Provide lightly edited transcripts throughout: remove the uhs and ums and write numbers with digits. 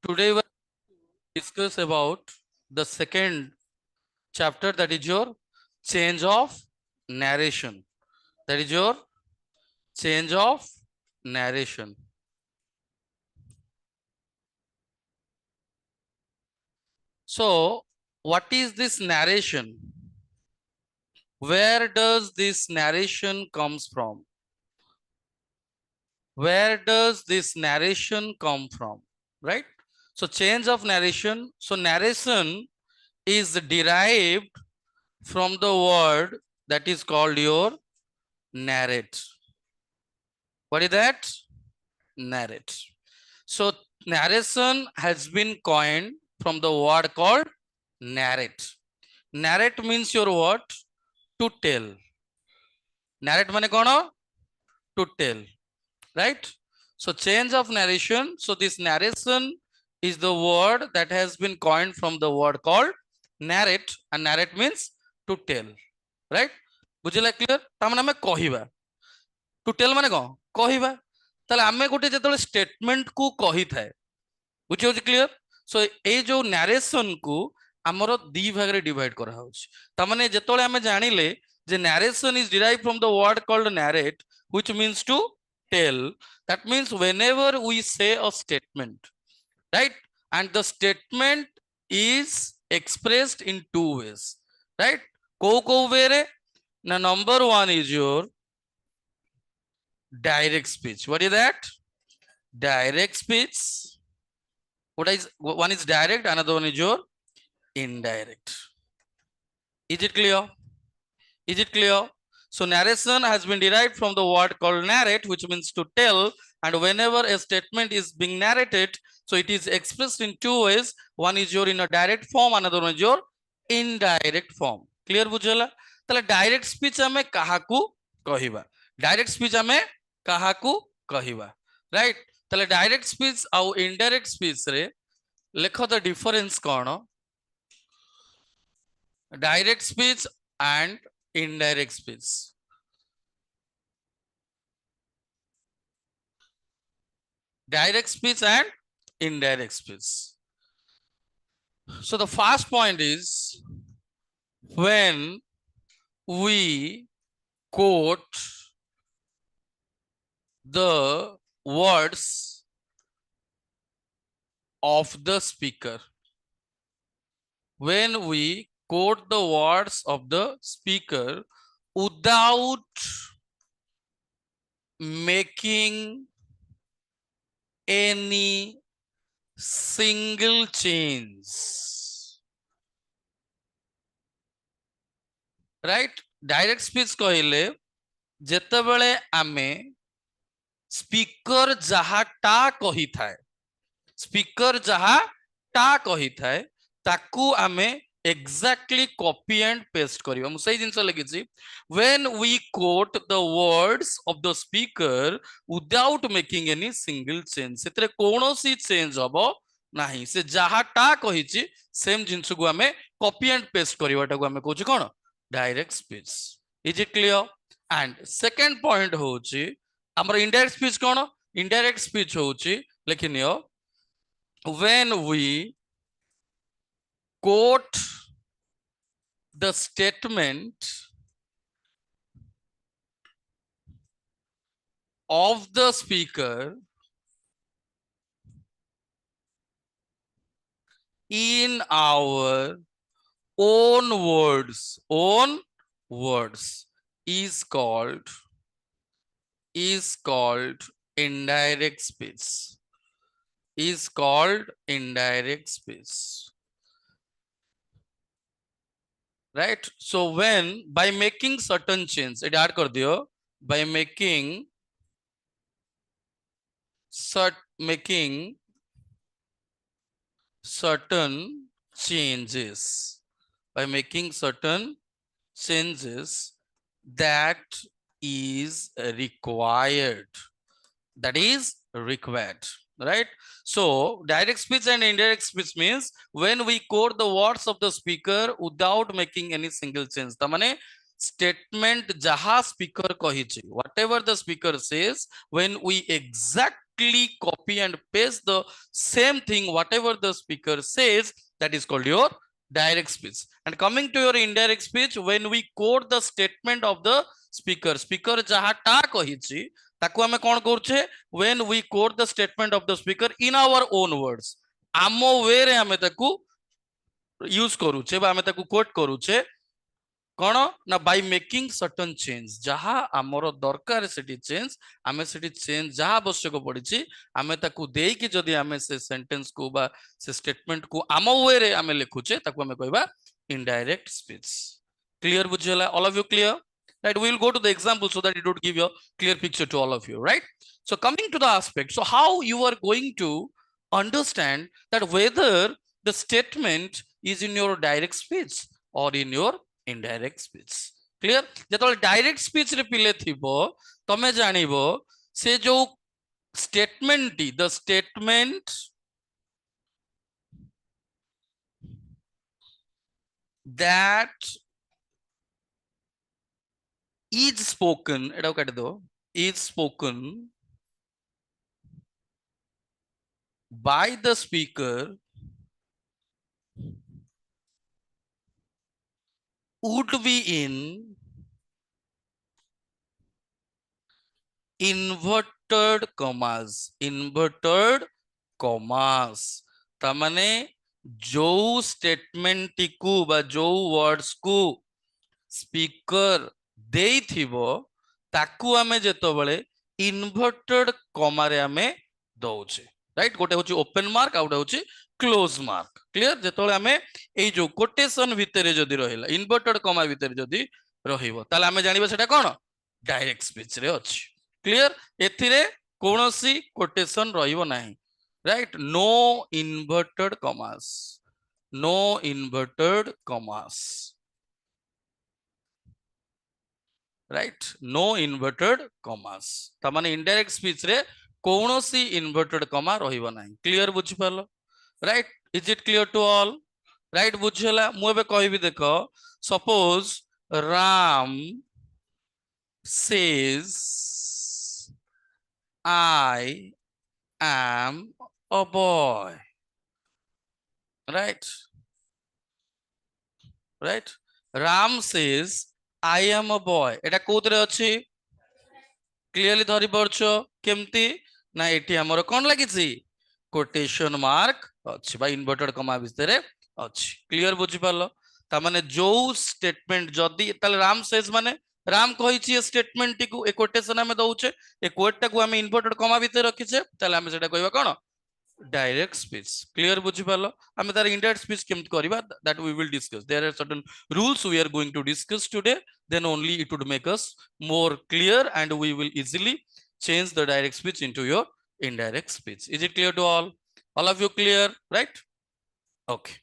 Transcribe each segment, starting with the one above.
Today we will discuss about the second chapter, that is your change of narration. That is your change of narration. So, what is this narration? Where does this narration comes from? Where does this narration come from? Right? So, change of narration. So, narration is derived from the word that is called your narrate. What is that? Narrate. So narration has been coined from the word called narrate. Narrate means your what? To tell. Narrate mane kono? To tell. Right? So change of narration. So this narration is the word that has been coined from the word called narrate, and narrate means to tell. Right? बुझिला clear? तामने हमें कहिबा. To tell माने कौन? कहिबा. ताले आमे गोटे जेतले statement को कहि थाए. बुझि होछि क्लियर? सो ए जो नरेशन को हमरो दी भाग रे डिवाइड करा होछि. ता माने जेतले हमें जानिले जे narration is derived from the word called narrate, which means to tell. That means whenever we say a statement, right, and the statement is expressed in two ways, right? को way रे ना. Number one is your direct speech. What is that? Direct speech. What is one is direct, another one is your indirect. Is it clear? Is it clear? So narration has been derived from the word called narrate, which means to tell. And whenever a statement is being narrated, so it is expressed in two ways. One is your in a direct form, another one is your indirect form. Clear बुझला? तले direct speech हमें काहाकू कहिबा. Direct speech हमें काहाकू कहिबा. Right? तले direct speech और indirect speech रे लेखो the difference कौन? Direct speech and indirect speech. Direct speech and indirect speech. So the first point is when we quote the words of the speaker. When we quote the words of the speaker without making any single change, right? Direct speech कहले जेतेबेले आमे speaker जहा टा कही थाए, speaker जहा टा कही थाए ताकू आमे exactly copy and paste करियो. मु सही जिंस लगिछि. When we quote the words of the speaker without making any single change, सेतरे कोनोसी चेंज हबो नाही. से जहा टा कहिछि सेम जिंस को आमे copy and paste करिवाटा को आमे कहूछि कोन? Direct speech. Is it clear? And second point होछि हमर indirect speech कोन? Indirect speech होछि लेखिनियो when we quote the statement of the speaker in our own words is called indirect speech. Is called indirect speech. Right? So when by making certain change, it add kar diyo, by making certain changes, by making certain changes that is required, right? So direct speech and indirect speech means when we quote the words of the speaker without making any single change. The mane statement jaha speaker kahichi, whatever the speaker says, when we exactly copy and paste the same thing whatever the speaker says, that is called your direct speech. And coming to your indirect speech, when we quote the statement of the speaker jaha ta kahichi taku ame kon karuche, when we quote the statement of the speaker in our own words, amo way re ame taku use करूचे बा आमे ताकू coat करूचे कौन ना by making certain change जहा आमर दरकार सेठी चेंज आमे सेठी चेंज जहा आवश्यक पड़िछि आमे ताकू देई कि जदी आमे से सेंटेंस को बा से स्टेटमेंट को आम वे रे आमे लिखुचे ताकू आमे कहबा इनडायरेक्ट स्पीच। क्लियर बुझियला all of you clear right? We will go to the example so that it would give you a clear picture to all of you, right? So coming to the aspect, so how you are going to understand that whether the statement is in your direct speech or in your indirect speech, clear? जेतल direct speech रे पिले थिबो तमे जानिबो से जो statement T, the statement that is spoken, एटा काट दो, is spoken by the speaker would be in inverted commas, inverted commas, तमाने जो statement T को बा जो वर्ड्स को स्पीकर देई थिबो ताकू आमे जेतबेले इन्वर्टेड कॉमा रे आमे दउचे, राइट? गोटे होची ओपन मार्क आउट होची क्लोज मार्क, क्लियर? जेतबेले आमे एई जो कोटेशन भितरे जदी रहिला इन्वर्टेड कॉमा भितरे जदी रहिबो ताले आमे जानिबा सेटा कोन डायरेक्ट स्पीच रे अछि, क्लियर? एथिरे कोनोसी कोटेशन रहिबो नाही, right? No inverted commas, no inverted commas, right? No inverted commas तमाने इनडायरेक्ट स्पीच रे कोनोसी इन्वर्टेड कॉमा रहिबो नाही, क्लियर बुझि पालो, right? Is it clear to all, right? बुझिला मु एबे कहबी देखो, suppose Ram says I am a boy, right? Right? Ram says I am a boy, এটা কোতরে ଅଛି क्लियरली धरि परछो केमती ना एठी हमर कोन लागिछि कोटेशन मार्क अछि बा इन्वर्टेड कॉमा भितरे अछि, क्लियर बुझि पालो? ता माने जो स्टेटमेंट जदी ताले राम सेज माने राम कहिछि ए स्टेटमेंट टी को ए कोटेशन हमें दउचे ए कोट टा को हमें इन्वर्टेड कॉमा भितरे रखिछे ताले हमें सेटा कहबा कोन डायरेक्ट स्पीच, क्लियर बुझि पालो? हमें तार इनडायरेक्ट स्पीच केमती करबा that we will discuss, there are certain rules we are going to discuss today, then only it would make us more clear and we will easily change the direct speech into your indirect speech. Is it clear to all? All of you clear, right? Okay.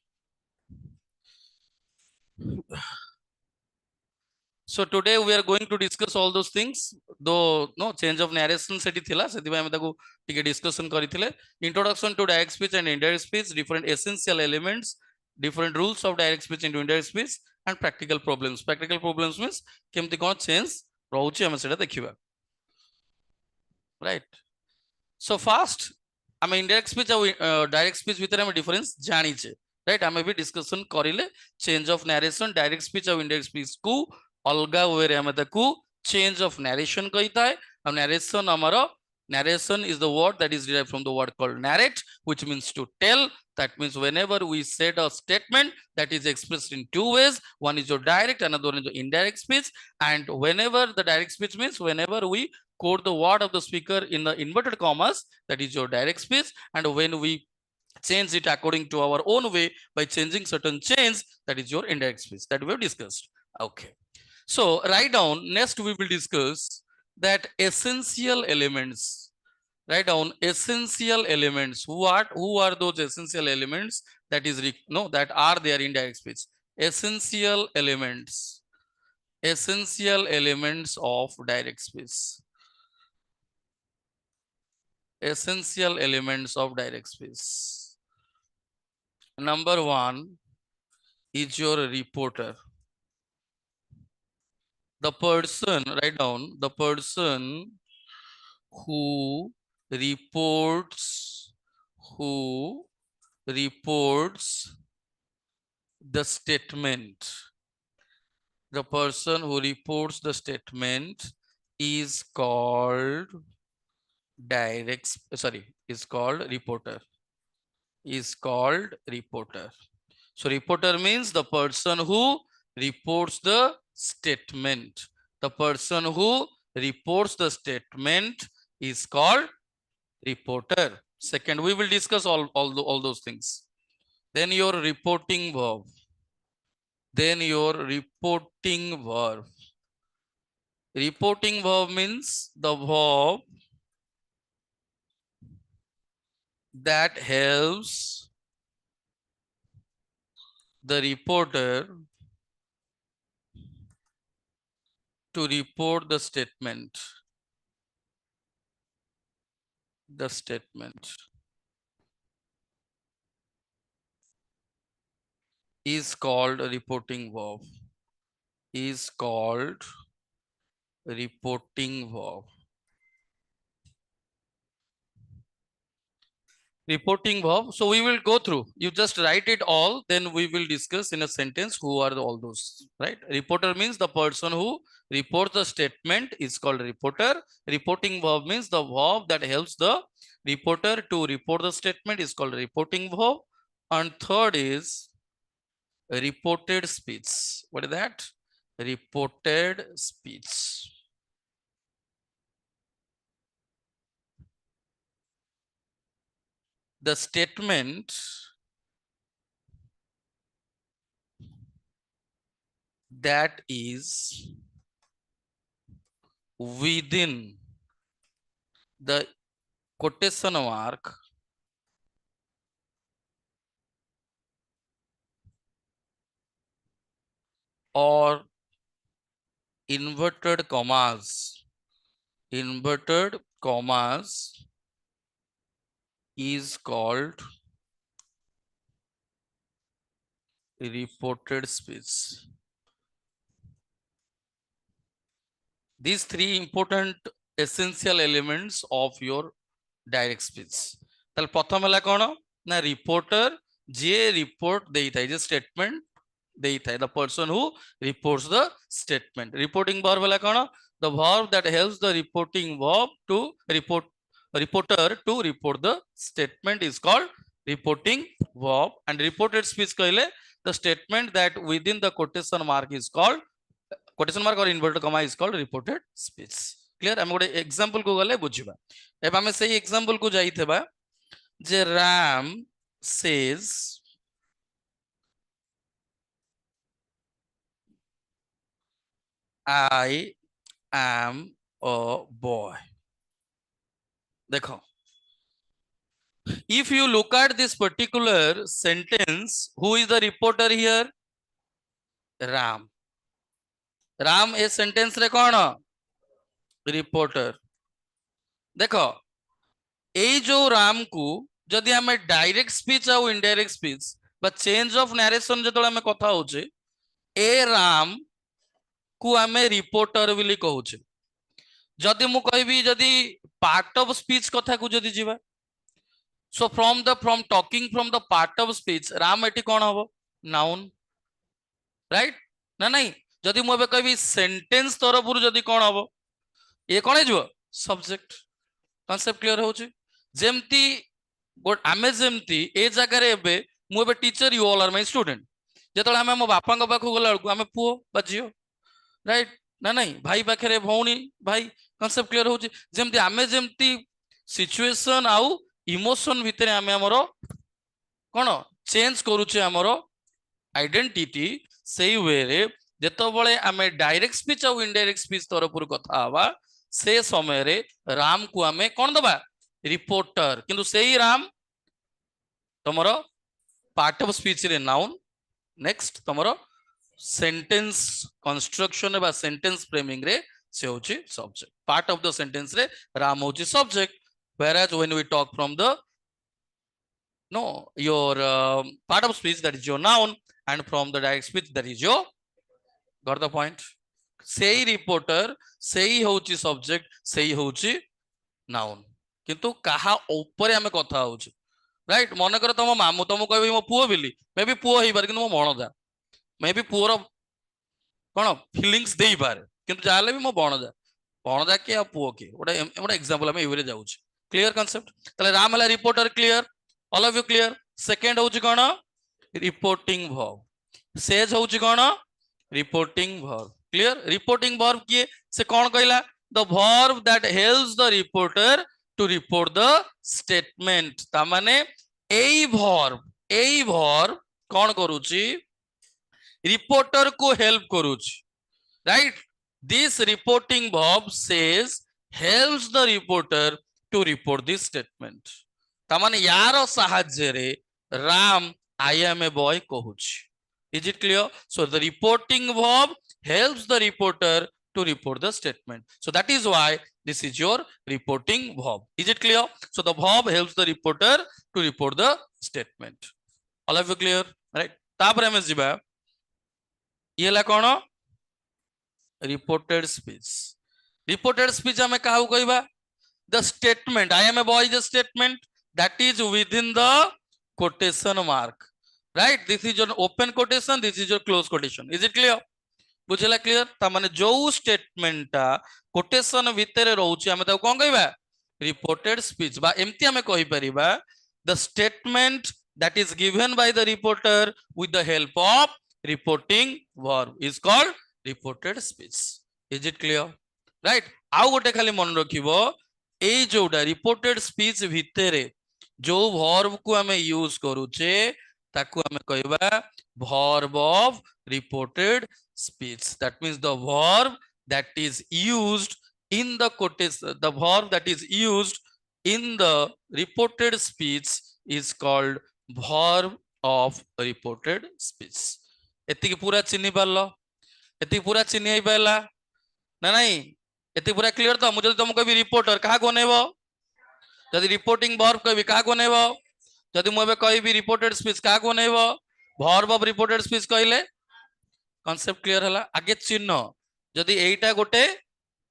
So today we are going to discuss all those things, though no change of narration seti thila seti ame taku tike discussion karithile. Introduction to direct speech and indirect speech, different essential elements, different rules of direct speech into indirect speech, and practical problems. Practical problems means kemti kon change rahuchi ame seta dekhiba, right? So first ame indirect speech au direct speech bhitere ame difference janiche, right? ame bhi discussion karile change of narration, direct speech au indirect speech ku अलगा वे रे हमें ताकू change of narration कहता है। अब narration हमारा narration is the word that is derived from the word called narrate, which means to tell. That means whenever we said a statement that is expressed in two ways, one is your direct, another one is your indirect speech. And whenever the direct speech means whenever we quote the word of the speaker in the inverted commas, that is your direct speech. And when we change it according to our own way by changing certain chains, that is your indirect speech that we have discussed. Okay. So write down, next we will discuss that essential elements. Write down essential elements. Who are those essential elements that is that are there in direct speech? Essential elements. Essential elements of direct speech. Essential elements of direct speech. Number one is your reporter. The person, write down, the person who reports, who reports the statement. The person who reports the statement is called is called reporter. Is called reporter. So reporter means the person who reports the statement. The person who reports the statement is called reporter. Second, we will discuss all those things. Then your reporting verb. Then your reporting verb. Reporting verb means the verb that helps the reporter to report the statement. The statement is called a reporting verb. Is called reporting verb. Reporting verb. So we will go through. You just write it all, then we will discuss in a sentence who are all those, right? Reporter means the person who reports the statement is called reporter. Reporting verb means the verb that helps the reporter to report the statement is called reporting verb. And third is reported speech. What is that? Reported speech. The statement that is within the quotation mark or inverted commas is called reported speech. These three important essential elements of your direct speech. তাহলে প্রথম হলা কোন না reporter যে report দেইথায় যে statement দেইথায় the person who reports the statement. Reporting verb হলা কোন the verb that helps the reporting verb to reporter to report the statement is called reporting verb. And reported speech কইলে the statement that within the quotation mark is called quotation mark or inverted comma is called reported speech. Clear? আমি ଗୋଟେ example को গলে বুঝিবা। ଏବେ ଆମେ ସେଇ example को ଯାଇଥିବା যে Ram says I am a boy. देखो, if you look at this particular sentence, who is the reporter here? Ram. Ram is sentence रे कौन? Reporter. देखो, এই जो राम को जदि हमें डायरेक्ट स्पीच और इनडायरेक्ट स्पीच बा चेंज ऑफ नरेशन जतले हमें कथा होचे ए राम को हमें रिपोर्टर बोली कहूचे जदि मु कहबी जदि पार्ट ऑफ स्पीच कथा को जदि जीवा so from talking from the part of speech Ram eighty कौन हबो नाउन राइट ना नहीं जदि मु कहबी सेंटेंस तरफरु जदि कौन हबो ये कौन है सब्जेक्ट कॉन्सेप्ट क्लियर होची जेमती आमे जेमती ए जगह एबे मु एबे teacher you all are my student जेतले हमें मो बापा को पाखु गला बेलकु हमें पुओ बा झियो राइट ना नहीं भाई पाखरे भौणी भाई कॉन्सेप्ट क्लियर होची जेमती आमे जेमती सिचुएशन आउ इमोशन भितरे आमे हमरो कोन चेंज करूचे हमरो आइडेंटिटी सेही वे रे जेतबळे आमे डायरेक्ट स्पीच आउ इनडायरेक्ट स्पीच तरफरु कथा हवा से समय रे राम को आमे कोन दबा रिपोर्टर किंतु सेही राम तमरो पार्ट ऑफ स्पीच रे नाउन नेक्स्ट तमरो सेंटेंस कंस्ट्रक्शन बा सेंटेंस फ्रेमिंग रे से होची subject part of the sentence रे राम होची subject whereas when we talk from the your part of speech that is your noun and from the direct speech that is your got the point सेई reporter सेई होची subject सेई होची noun किंतु कहा ऊपर आमे कथा होची राइट मन कर तुम मामू तुमको कहबी मो पुओ बिली मे भी पुओ हेई पारे किंतु मो भणजा मे भी पुओर कौन फिलिंग्स दे पारे किंतु जाले भी मो भणजा भणजा के आ पुओ के गोटे गोटे एग्जांपल आमे इवरे जाउछ क्लियर कांसेप्ट तले राम हला reporter clear all of you clear second होची कोन रिपोर्टिंग वर्ब सेज होची कोन reporting verb clear reporting verb किए से कौन कहला the verb that helps the reporter to report the statement ता माने एई वर्ब कौन करूची रिपोर्टर को हेल्प करूची right this reporting verb says helps the reporter to report this statement ता माने यार साहाय्य रे Ram I am a boy कहूची is it clear so the reporting verb helps the reporter to report the statement. So that is why this is your reporting verb. Is it clear? So the verb helps the reporter to report the statement. All of you clear? Right? तापर हमें जिबा ये ला कौन reported speech. Reported speech हमें काहू कहबा the statement I am a boy is a statement that is within the quotation mark. Right? This is your open quotation. This is your close quotation. Is it clear? बुझला clear ता माने जो स्टेटमेंटा quotation भितर रहउची हमें ताऊ कोन कहबा reported speech बा एम्ति हमें कहि परिबा the statement that is given by the reporter with the help of reporting verb is called reported speech is it clear right आउ गोटे खाली मन रखिबो एई जोडा रिपोर्टेड स्पीच भितर जो वर्ब को हमें यूज करूचे ताकू हमें कहबा verb of reported speech that means the verb that is used in the quotation the verb that is used in the reported speech is called verb of reported speech एति पूरा चिन्ही पारलो एति पूरा चिन्ही आई पाला ना नहीं एति पूरा क्लियर तो मुझे तुम कभी रिपोर्टर कहा को नेबो जदि रिपोर्टिंग वर्ब कभी कहा को नेबो जदि मु एबे कहबी रिपोर्टेड स्पीच कहा को नेबो वर्ब ऑफ रिपोर्टेड स्पीच कहले कॉन्सेप्ट क्लियर हला आगे चिन्ह जदि एटा गोटे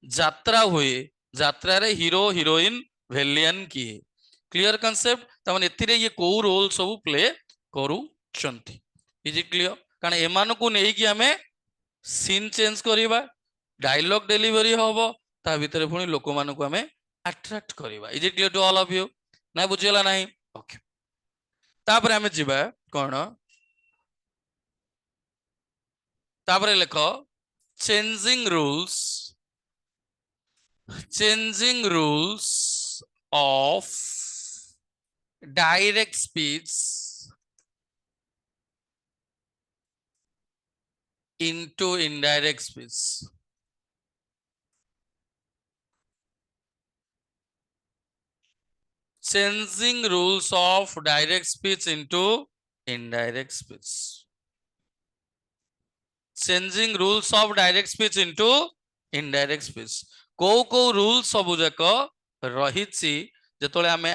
यात्रा हुए यात्रा रे हीरो हीरोइन विलेन किए क्लियर कॉन्सेप्ट तमन एथिरे ये को रोल सब प्ले करू चंती इज इट क्लियर कारण एमान को नेही कि हमें सीन चेंज करिबा डायलॉग डिलीवरी होबो ता भीतर पुनी लोक मान को हमें अट्रैक्ट करिबा is it clear to all of you ना बुझियला नाही ओके तापर हमें जिबा कोन तापर लेखो changing rules of direct speech into indirect speech changing rules of direct speech into indirect speech changing rules of direct speech into indirect speech को रूल सब जाक रही जेतोले हमें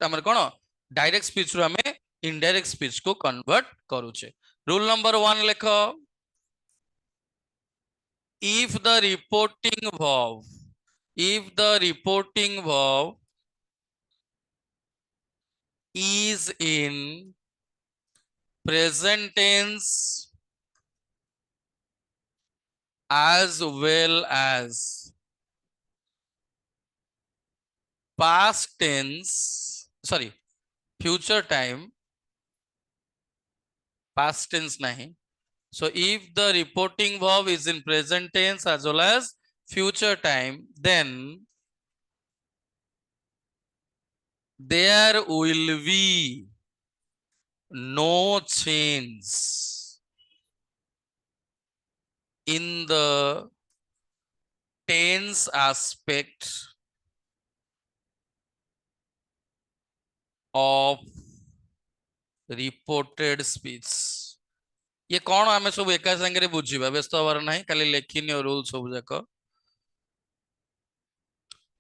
हमर कोन डायरेक्ट स्पीच रु हमें इनडायरेक्ट स्पीच को कन्वर्ट करूचे rule number 1 लेखो if the reporting verb is in present tense as well as past tense sorry future time past tense nahi so if the reporting verb is in present tense as well as future time then there will be no change in the tense aspect of reported speech ये कौन आमे सब एका संगे बुझीबा व्यस्त हबार नाही खाली लेखिनी रूल सब जाक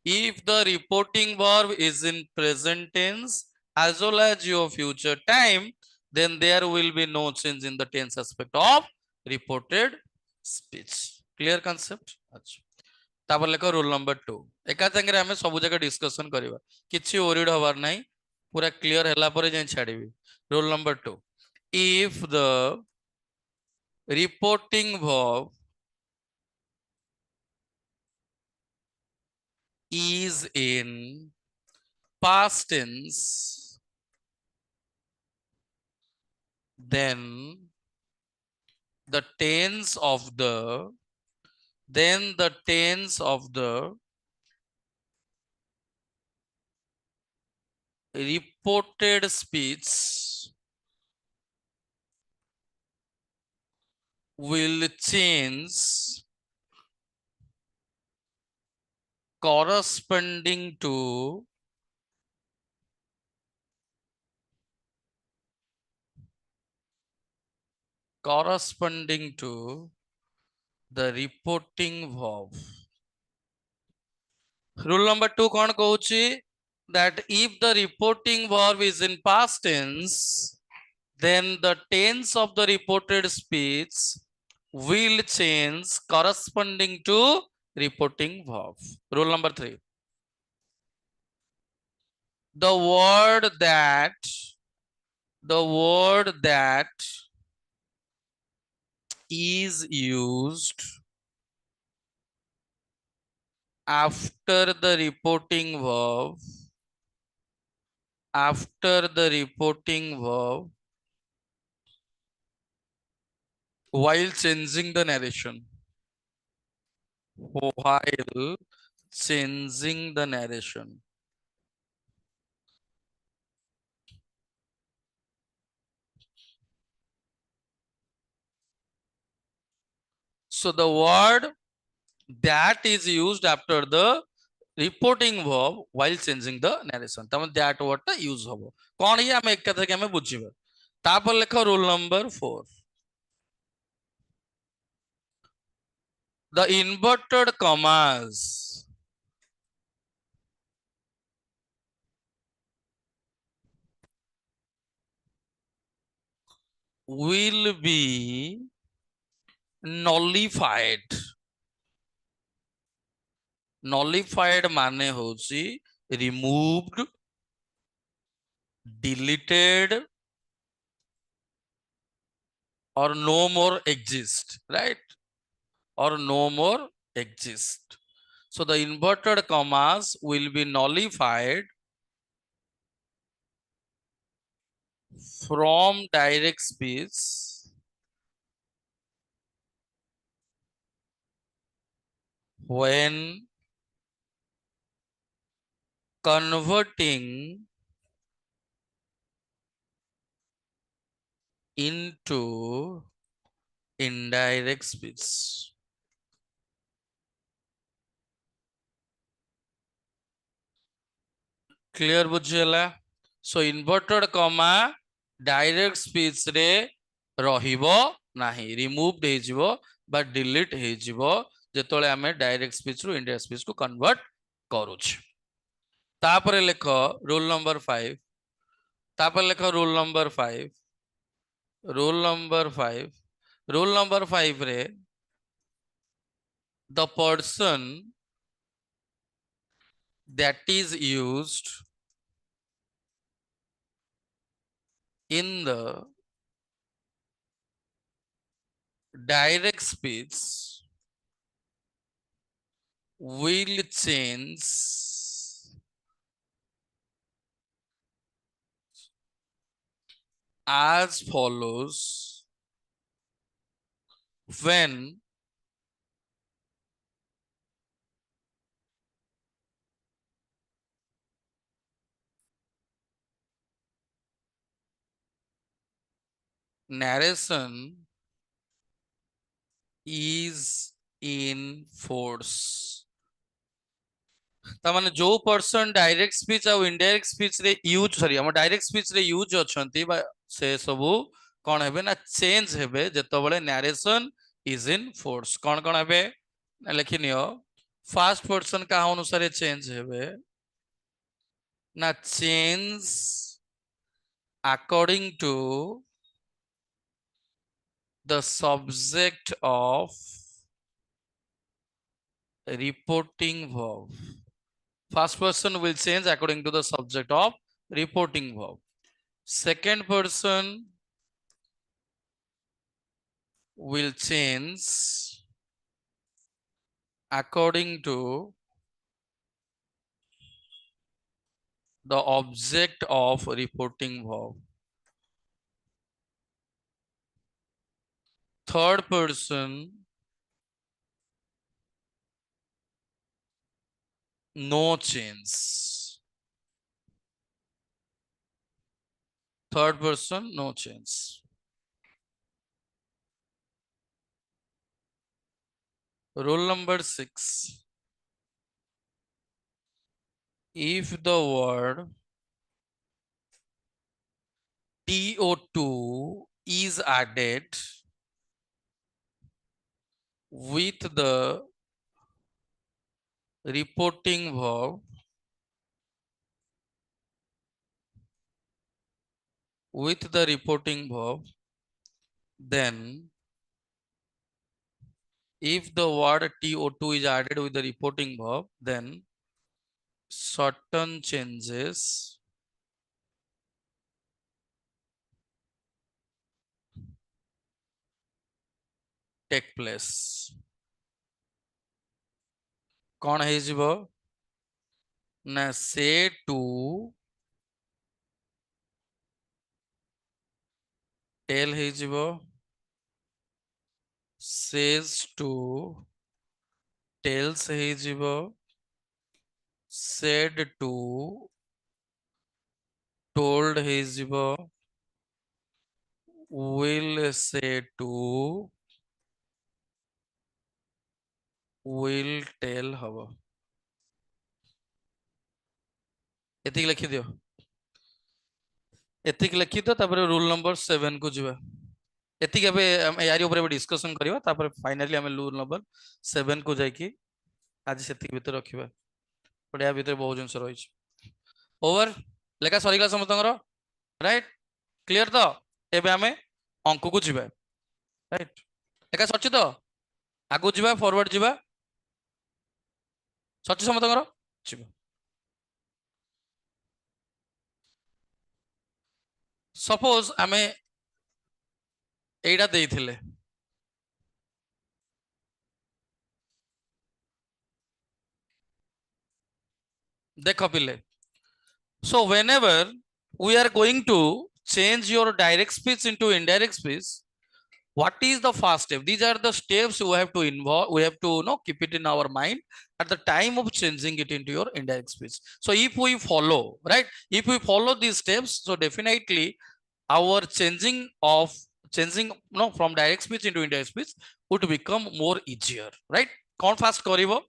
if the reporting verb is in present tense as well as your future time then there will be no change in the tense aspect of reported speech clear concept अच्छा तापर लेख रूल नंबर 2 एका संगे हमें सब जगह discussion करबा किछि ओरिड हबार नाही पूरा क्लियर हला परे जे छाड़ीबी rule number 2 if the reporting verb is in past tense, then the tense of the reported speech will change corresponding to the reporting verb. Rule number 2 कौन कहूची that if the reporting verb is in past tense, then the tense of the reported speech will change corresponding to reporting verb. Rule number 3. The word that is used after the reporting verb while changing the narration. While changing the narration. So the word that is used after the reporting verb while changing the narration. तमें that word टा use होबो. कौन ये हमें एक कथा के हमें बुझिबे. तापर लेखो rule number 4. The inverted commas will be nullified. Nullified माने होची removed, deleted or no more exist, right? Or no more exist. So the inverted commas will be nullified from direct speech when converting into indirect speech. Clear बुझिला. So inverted comma direct speech रे रहिबो नाही removed हे जिवो बा delete हे जिवो जेतोळे हमें direct speech रु indirect speech को convert करूछ. तापरे लेखो rule number 5. तापर लेखो rule number 5. Rule number 5. Rule number 5 रे the person that is used in the direct speech will change as follows when narration is in force. तामाने जो person direct speech और indirect speech रे use sorry हम direct speech रे use अछंती बा से सबु कोन हेबे ना चेंज हेबे जेतबेले नरेशन इज इन फोर्स कोन कोन हेबे लिखिनियो फर्स्ट पर्सन का अनुसार चेंज हेबे ना change according to the subject of reporting verb. First person will change according to the subject of reporting verb. Second person will change according to the object of reporting verb. Third person, no change. Third person, no change. Rule number 6. If the word TO2 is added with the reporting verb, then if the word TO2 is added with the reporting verb, then certain changes take place. कौन है जीव ना से to tell है जीव says two tails है जीव said to told है जीव will say to will tell हवा एतिक लिखि दियो एतिक लिखि तो तापर रूल नंबर 7 को जीवा एतिक एबे यारी ऊपर एबे डिस्कशन करिवा तापर फाइनली हमें रूल नंबर 7 को जाई कि आज सेतिक भीतर रखिबा पढ़िया भीतर बहुत जिंस रही ओवर लेखा सरीगला समस्तंकर राइट क्लियर तो एबे हमें अंक को जीवा राइट लेखा सच्ची तो आगु जीवा फॉरवर्ड जीवा सच्ची समस्तंकर जीवा सपोज आमे एटा देइथिले देखो पिले so whenever we are going to change your direct speech into indirect speech, what is the first step? These are the steps we have to involve, we have to keep it in our mind at the time of changing it into your indirect speech. So if we follow, right, if we follow these steps, so definitely our changing from direct speech into indirect speech would become more easier, right? कौन fast करिवो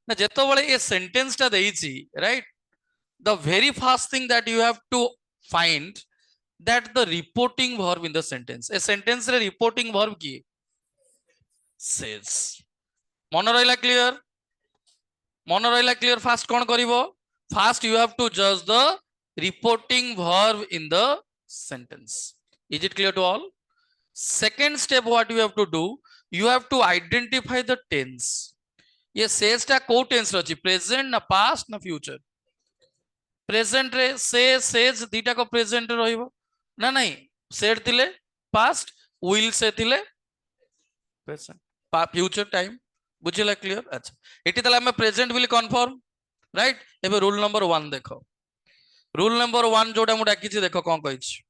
ना जेतो बळे a sentence टा देइची, right? The very first thing that you have to find that the reporting verb in the sentence. A sentence रे reporting verb की says. मन रहिला clear? मन रहिला clear? First कौन करिवो? First you have to judge the reporting verb in the sentence. Is it clear to all? Second step what you have to do, you have to identify the tense. ये says टा को tense रची, present ना past ना future. Present रे से says दीटा को present रहिबो ना नहीं सेड थिले पास्ट विल से थिले प्रेजेंट फ्यूचर टाइम बुझिला क्लियर अच्छा एटी तला हम प्रेजेंट विल कंफर्म राइट एबे रूल नंबर 1 देखो रूल नंबर 1 जोटा मु डाकी छी देखो कोन कहिछ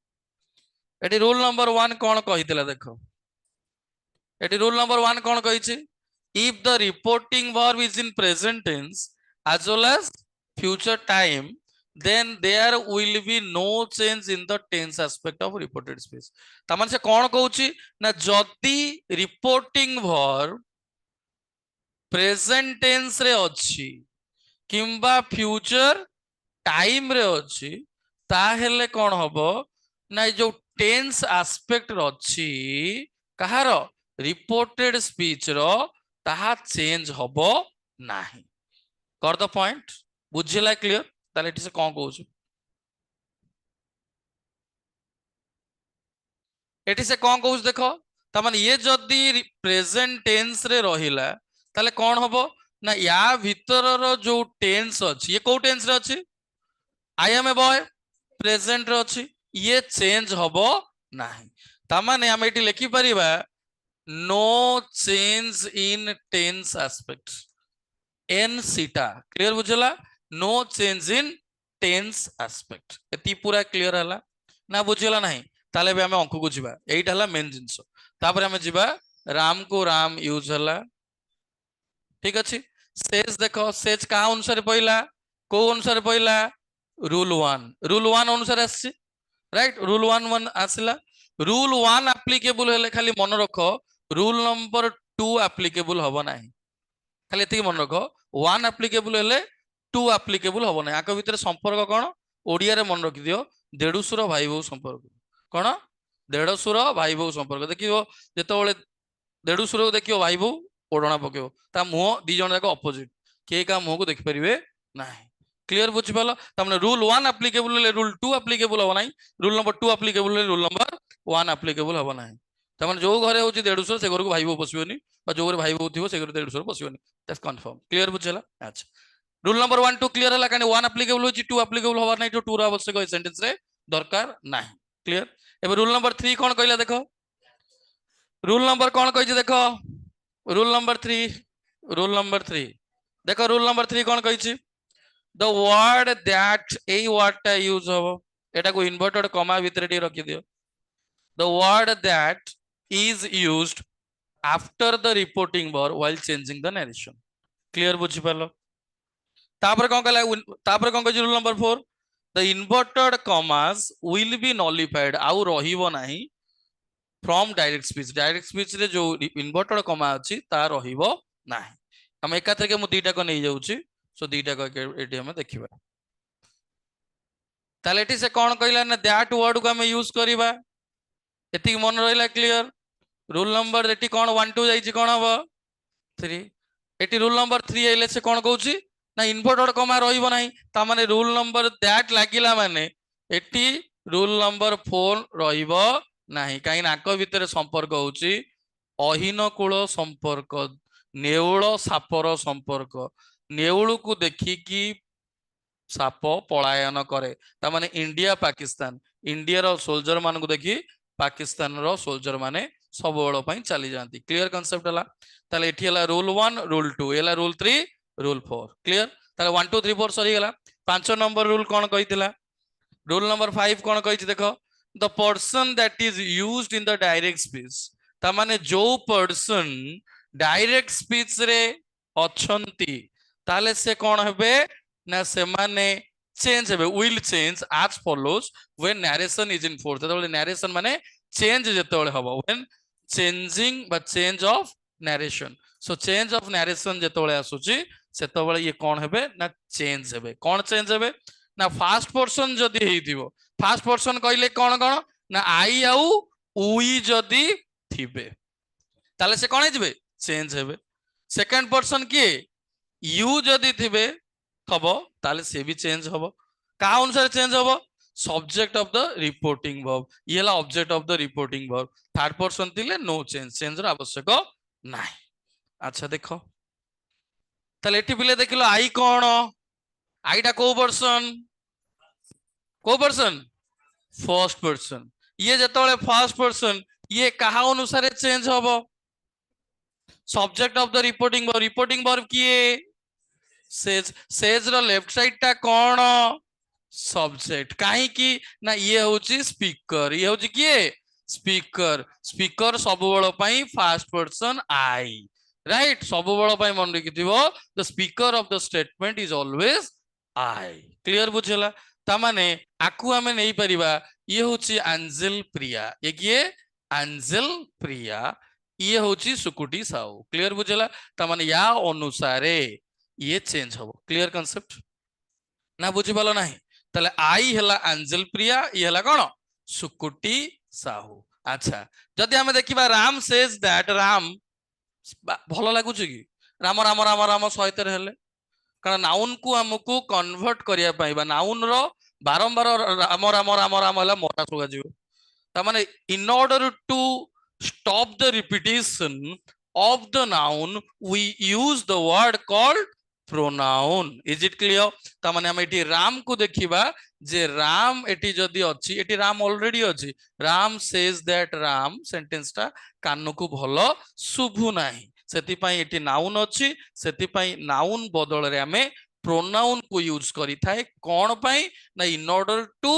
एटी रूल नंबर 1 कोन कहितला देखो एटी रूल नंबर 1 कोन कहिछ if the reporting verb is in present tense as well as future time, then there will be no change in the tense aspect of reported speech. तमन से कौन कहूची ना जदी रिपोर्टिंग वर्ब प्रेजेंट टेंस रे अछि किंबा फ्यूचर टाइम रे अछि ताहेले कौन हबो ना जो टेंस एस्पेक्ट रे अछि कहार रिपोर्टेड स्पीच रो ताहा चेंज हबो नाही कर द पॉइंट बुझिला क्लियर ताले एटी से कौन कहूछु एटी से कौन कहूछु देखो तमन ये जदी प्रेजेंट टेंस रे रहिला ताले कौन हबो ना या भीतर जो टेंस अछि ये को टेंस रे अछि I am a boy present रे अछि ये चेंज हबो नाही ता माने हम एटी लिखि परिबा no change in tense aspect एन सीटा क्लियर बुझला no change in tense aspect एती पूरा क्लियर हला ना बुझला नाही ताले बे हम अंक को जिबा एइटा हला मेन जिंस तापर हम जिबा राम को राम यूज हला ठीक अछि सेज देखो सेज का अनुसार पहिला को अनुसार पहिला रूल 1 अनुसार आसी राइट रूल 1 आसला रूल 1 एप्लीकेबल हेले खाली मन रखो रूल नंबर 2 एप्लीकेबल हबो नाही खाली एति मन रखो 1 एप्लीकेबल हेले 2 एप्लीकेबल हबो नाही आक भीतर संपर्क कोन ओडिया रे मन रखि दियो देडुसुर भाई बहु संपर्क कोन देडुसुर भाई बहु संपर्क देखियो जेतोले देडुसुर देखियो भाई बहु ओडणा पकेओ ता मुह दी जण जाक अपोजिट के का मुह को देखि परिबे नाही क्लियर बुझि पालो तमने रूल 1 एप्लीकेबल ले रूल 2 एप्लीकेबल हो नाही रूल नंबर 2 एप्लीकेबल ले रूल नंबर 1 एप्लीकेबल हो नाही तमने जो घरे होची 150 से घर को भाई बो पसियोनी बा जो घरे भाई बो थिबो से घर 150 पसियोनी दैट्स कंफर्म क्लियर बुझला अच्छा रूल नंबर 1 2 क्लियर हला कानी 1 एप्लीकेबल होची 2 एप्लीकेबल होबार नाही तो 2 रा आवश्यक है सेंटेंस रे दरकार नाही क्लियर एबे रूल नंबर 3 कोन कहला देखो रूल नंबर कोन कहिजे देखो रूल नंबर 3 देखो रूल नंबर 3 कोन कहिछि the word that a word टा यूज हो एटा को इन्वर्टेड कॉमा भीतर टी रखि दियो the word that is used after the reporting verb while changing the narration clear बुझि पालो तापर कोन कहला तापर कोन कहि rule number 4 the inverted commas will be nullified आउ रहिबो नाही from direct speech रे जो inverted comma अछि ता रहिबो नाही हम एकात्र के मु दीटा को नै जाउची सो दीटा को एटी हम देखिबा ताले एटी से कोन कहला ना दैट वर्ड को हम यूज करिबा एती मन रहिला क्लियर रूल नंबर एटी कोन 1 2 जाईची कोन हबो 3 एटी रूल नंबर 3 आइले से कोन कहउची ना इन्वर्टेड कॉमा रहिबो नाही ता माने रूल नंबर दैट लागिला माने एटी रूल नंबर 4 रहिबो नाही काई नाक भीतर संपर्क होउची अहीन कूल संपर्क नेउळ सापर संपर्क नेउळ को देखि की साप पलायन करे ता माने इंडिया पाकिस्तान इंडिया रो सोल्जर मान को देखि पाकिस्तान रो सोल्जर माने सब बेଳ ପାଇଁ चली जांती क्लियर कांसेप्ट हला ताले एठी हला रूल 1 रूल 2 एला रूल 3 रूल 4 क्लियर ताले 1 2 3 4 सरी गला पांच नंबर रूल कोन कहितला रूल नंबर 5 कोन कहिछि देखो the person that is used in the direct speech ता माने जो पर्सन डायरेक्ट स्पीच रे अछंती ताले से कोन हेबे ना से माने चेंज हेबे will change as follows when narration is in force तबले नरेशन माने चेंज जेतबले हबो व्हेन चेंजिंग बा change of narration so change of narration जेतबले आसुची सेतबले ये कोन हेबे ना चेंज हेबे कोन चेंज हेबे ना फास्ट पर्सन जदी हेइथिबो फास्ट पर्सन कहले कोन कोन ना आई आउ उई जदी थिबे ताले से कोन हेजिबे चेंज हेबे सेकंड पर्सन किए यू जदी थिबे हबो ताले से भी चेंज हबो का अनुसार चेंज हबो subject of the reporting verb ये ला object of the reporting verb third person थिले नो चेंज र आवश्यक नाही अच्छा देखो ताले एठी बिले देखिलो आई कोन आईटा को पर्सन फर्स्ट पर्सन ये जतले फर्स्ट पर्सन ये कहा अनुसार चेंज हबो subject of the reporting verb किए सेज रो लेफ्ट साइड टा कोन सब्जेक्ट काहे की ना ये होची स्पीकर ये होची किए स्पीकर सब बेଳ ପାଇଁ फर्स्ट पर्सन आई राइट सब बेଳ ପାଇଁ मन रखिथिबो the speaker of the statement is always I clear बुझला ता माने आकु हमें नहीं परिबा ये होची एंजेल प्रिया ये किए एंजेल प्रिया ये होची सुकुटी साउ क्लियर बुझला ता माने या अनुसारे ये चेंज हो क्लियर कांसेप्ट ना बुझी पालो नाही तले आई हला एंजेल प्रिया ये हला कोन सुकुटी साहू अच्छा जदी हमें देखिबा राम सेज दैट राम भलो लागु छी की राम राम राम राम सहित हेले कारण नाउन को हमकु कन्वर्ट करिया पाइबा नाउन रो बारंबार राम राम राम राम हला मोरा सुगा जिवो ता माने in order to stop the repetition of the noun we use the word called pronoun. Is it clear? तामाने हम एटी राम को देखिबा जे राम एटी जदि अछि एटी राम ऑलरेडी अछि Ram says that Ram sentence टा कान को भलो शुभु नाही सेति पई एटी नाउन अछि सेति पई नाउन बदल रे हमें प्रोनाउन को यूज करी थाए कोन पई ना in order to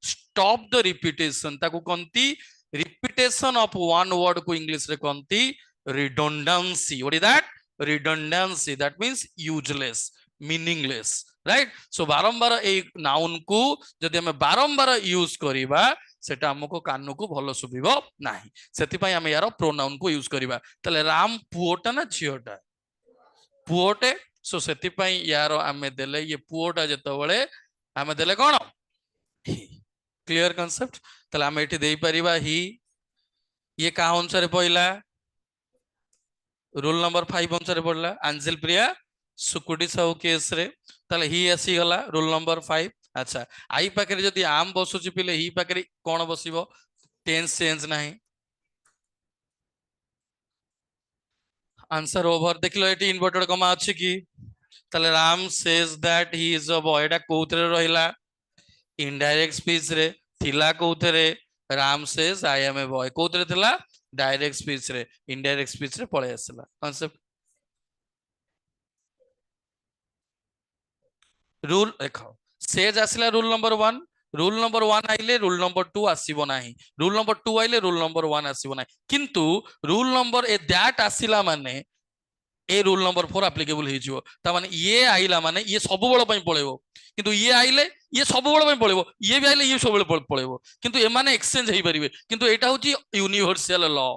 stop the repetition ताको कोंती रिपीटेशन ऑफ वन वर्ड को इंग्लिश रे कोंती redundancy. What is that? Redundancy. That means useless, meaningless, right? So बारंबार ए नाउन को जदि हमें बारंबार यूज करिबा सेटा हमको कान को भलो सुबिबो नाही सेति पई हम यार प्रोनाउन को यूज करिबा तले राम पुओटा ना झियोटा पुओटे सो सेति पई यार हमें देले ये पुओटा जतबळे हमें देले कोन क्लियर कांसेप्ट तले हम एठी देई परिबा ही ये का अनुसार पइला रूल नंबर 5 अनुसार पड़ला अंजल प्रिया सुकुटी साहू केस रे ताले ही आसी गला रूल नंबर 5 अच्छा आई पाखे जदि आम बसुची पिले ही पाखे कोन बसिबो टेंस चेंज नाही आंसर ओवर देखलो एटी इन्वर्टेड कमा अछि की ताले Ram says that he is a boy एटा कोउतरे रहिला इनडायरेक्ट स्पीच रे थिला कोउतरे Ram says I am a boy कोउतरे थिला डायरेक्ट स्पीच रे इनडायरेक्ट स्पीच रे पळे आसला कांसेप्ट रूल देखो सेज आसला रूल नंबर 1 रूल नंबर 1 आइले रूल नंबर 2 आसीबो नाही रूल नंबर 2 आइले रूल नंबर 1 आसीबो नाही किंतु रूल नंबर ए दैट आसीला माने ए रूल नंबर 4 एप्लीकेबल हे जिवो ता माने ये आइला माने ये सब बळ पई पळेबो किंतु ये आइले ये सब बळ पई पळेबो ये भी आइले ये सब बळ पळेबो किंतु ए माने एक्सचेंज हेई परिबे किंतु एटा होची यूनिवर्सल लॉ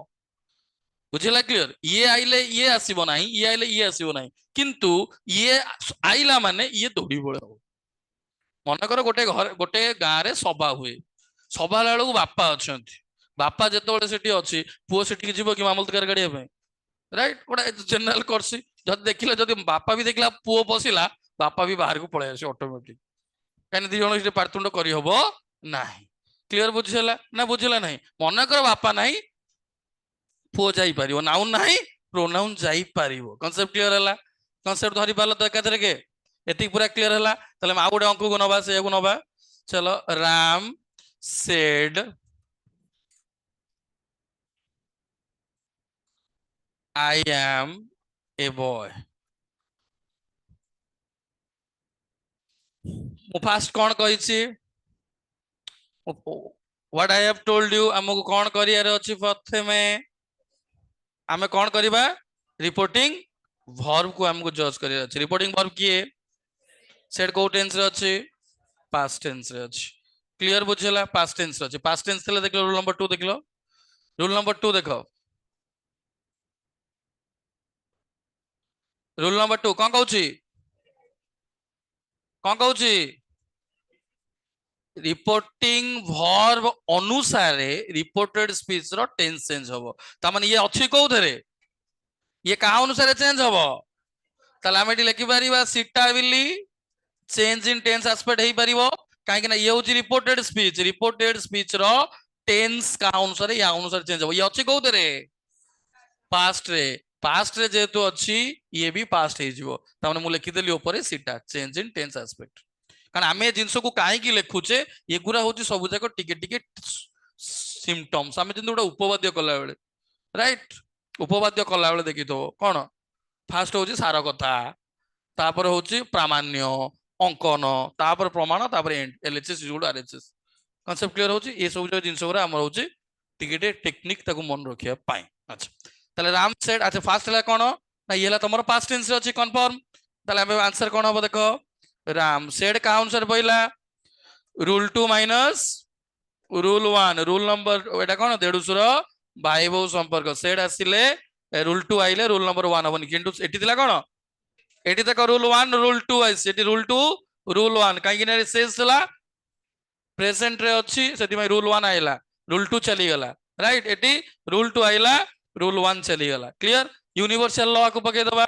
बुझिला क्लियर ये आइले ये आसीबो नाही ये आइले ये आसीबो नाही किंतु ये आइला माने ये दौड़ी बळ हो मन कर गोटे घर गोटे गाँ रे सभा हुए सभा लालू बापा अच्छा बापा जिते सेठी अच्छी पुओ सेठी जीव कि मामल तकार गाड़िया राइट गोटे जनरल करसी जब देखिले जब बापा भी देखला पुओ बसिला बापा भी बाहर को पळे आसी ऑटोमेटिक कहीं दी जन पारतुंड करी हबो नाही क्लियर बुझिला ना बुझिला नहीं मन कर बापा नहीं पुओ जाई परिबो नाउन नहीं प्रोनाउन जाई परिबो कांसेप्ट क्लियर हला कांसेप्ट धरि पालो तो एकाथरे के एतिक पूरा क्लियर हला तले आ गोटे अंक को नबा से को नबा चलो Ram said I am a boy मु फास्ट कोन कहि छी what I have told you हमको कोन करियार अछि प्रथमे आमे कोन करबा रिपोर्टिंग वर्ब को हमको जज करियार अछि रिपोर्टिंग वर्ब किए सेड को टेंस रे अछि पास्ट टेंस रे अछि क्लियर बुझला पास्ट टेंस रे अछि पास्ट टेंस थले देखलो रूल नंबर 2 देखलो रूल नंबर 2 देखो रूल नंबर 2 कोन कहूची रिपोर्टिंग वर्ब अनुसार रिपोर्टेड स्पीच रो टेंस चेंज होबो ता माने ये अछि कोथरे ये का अनुसार चेंज होबो तला हम एटी लिखि परिबा सीटा बिली चेंज इन टेंस एस्पेक्ट हेई परिबो काहे कि ना ये होची रिपोर्टेड स्पीच रो टेंस का अनुसार या अनुसार चेंज होबो ये अछि कोथरे पास्ट रे जेतु अछि ये भी पास्ट हे जिवो ता माने मु लिखि देली ऊपर सीटा चेंज इन टेंस एस्पेक्ट कारण आमे जिंस को काहे की लिखुचे ये गुरा होची सब जाक टिके टिके सिम्पटम्स आमे जिंदु उपवाद्य कला बेले राइट उपवाद्य कला बेले देखि तो कोन फास्ट होची सारा कथा तापर होची प्रामाण्य अंकन तापर प्रमाण तापर and LHS you'd RHS concept clear होची ए सब जो जिंस गुरा हमर होची टिके टेक्निक ताको मन रखिया पाए अच्छा ताले राम सेड अच्छा फास्ट हला कोन ना ये हला तमरो पास्ट टेंस रे अछि कंफर्म ताले हम आंसर कोन हो देखो राम सेड का अनुसार पहिला rule 2 minus rule 1 rule number एटा कोन देडुसुर भाई बहु संपर्क सेड आसिले रूल 2 आइले रूल नंबर 1 हबनी किंतु एटी दिला कोन एटी तक rule 1 rule 2 ice eighty rule 2 rule 1 काई कि सेस हला प्रेजेंट रे अछि सेति में रूल 1 आइला रूल 2 चली गला राइट एटी रूल 2 आइला रूल 1 चली गला क्लियर यूनिवर्सल लॉ को पके दबा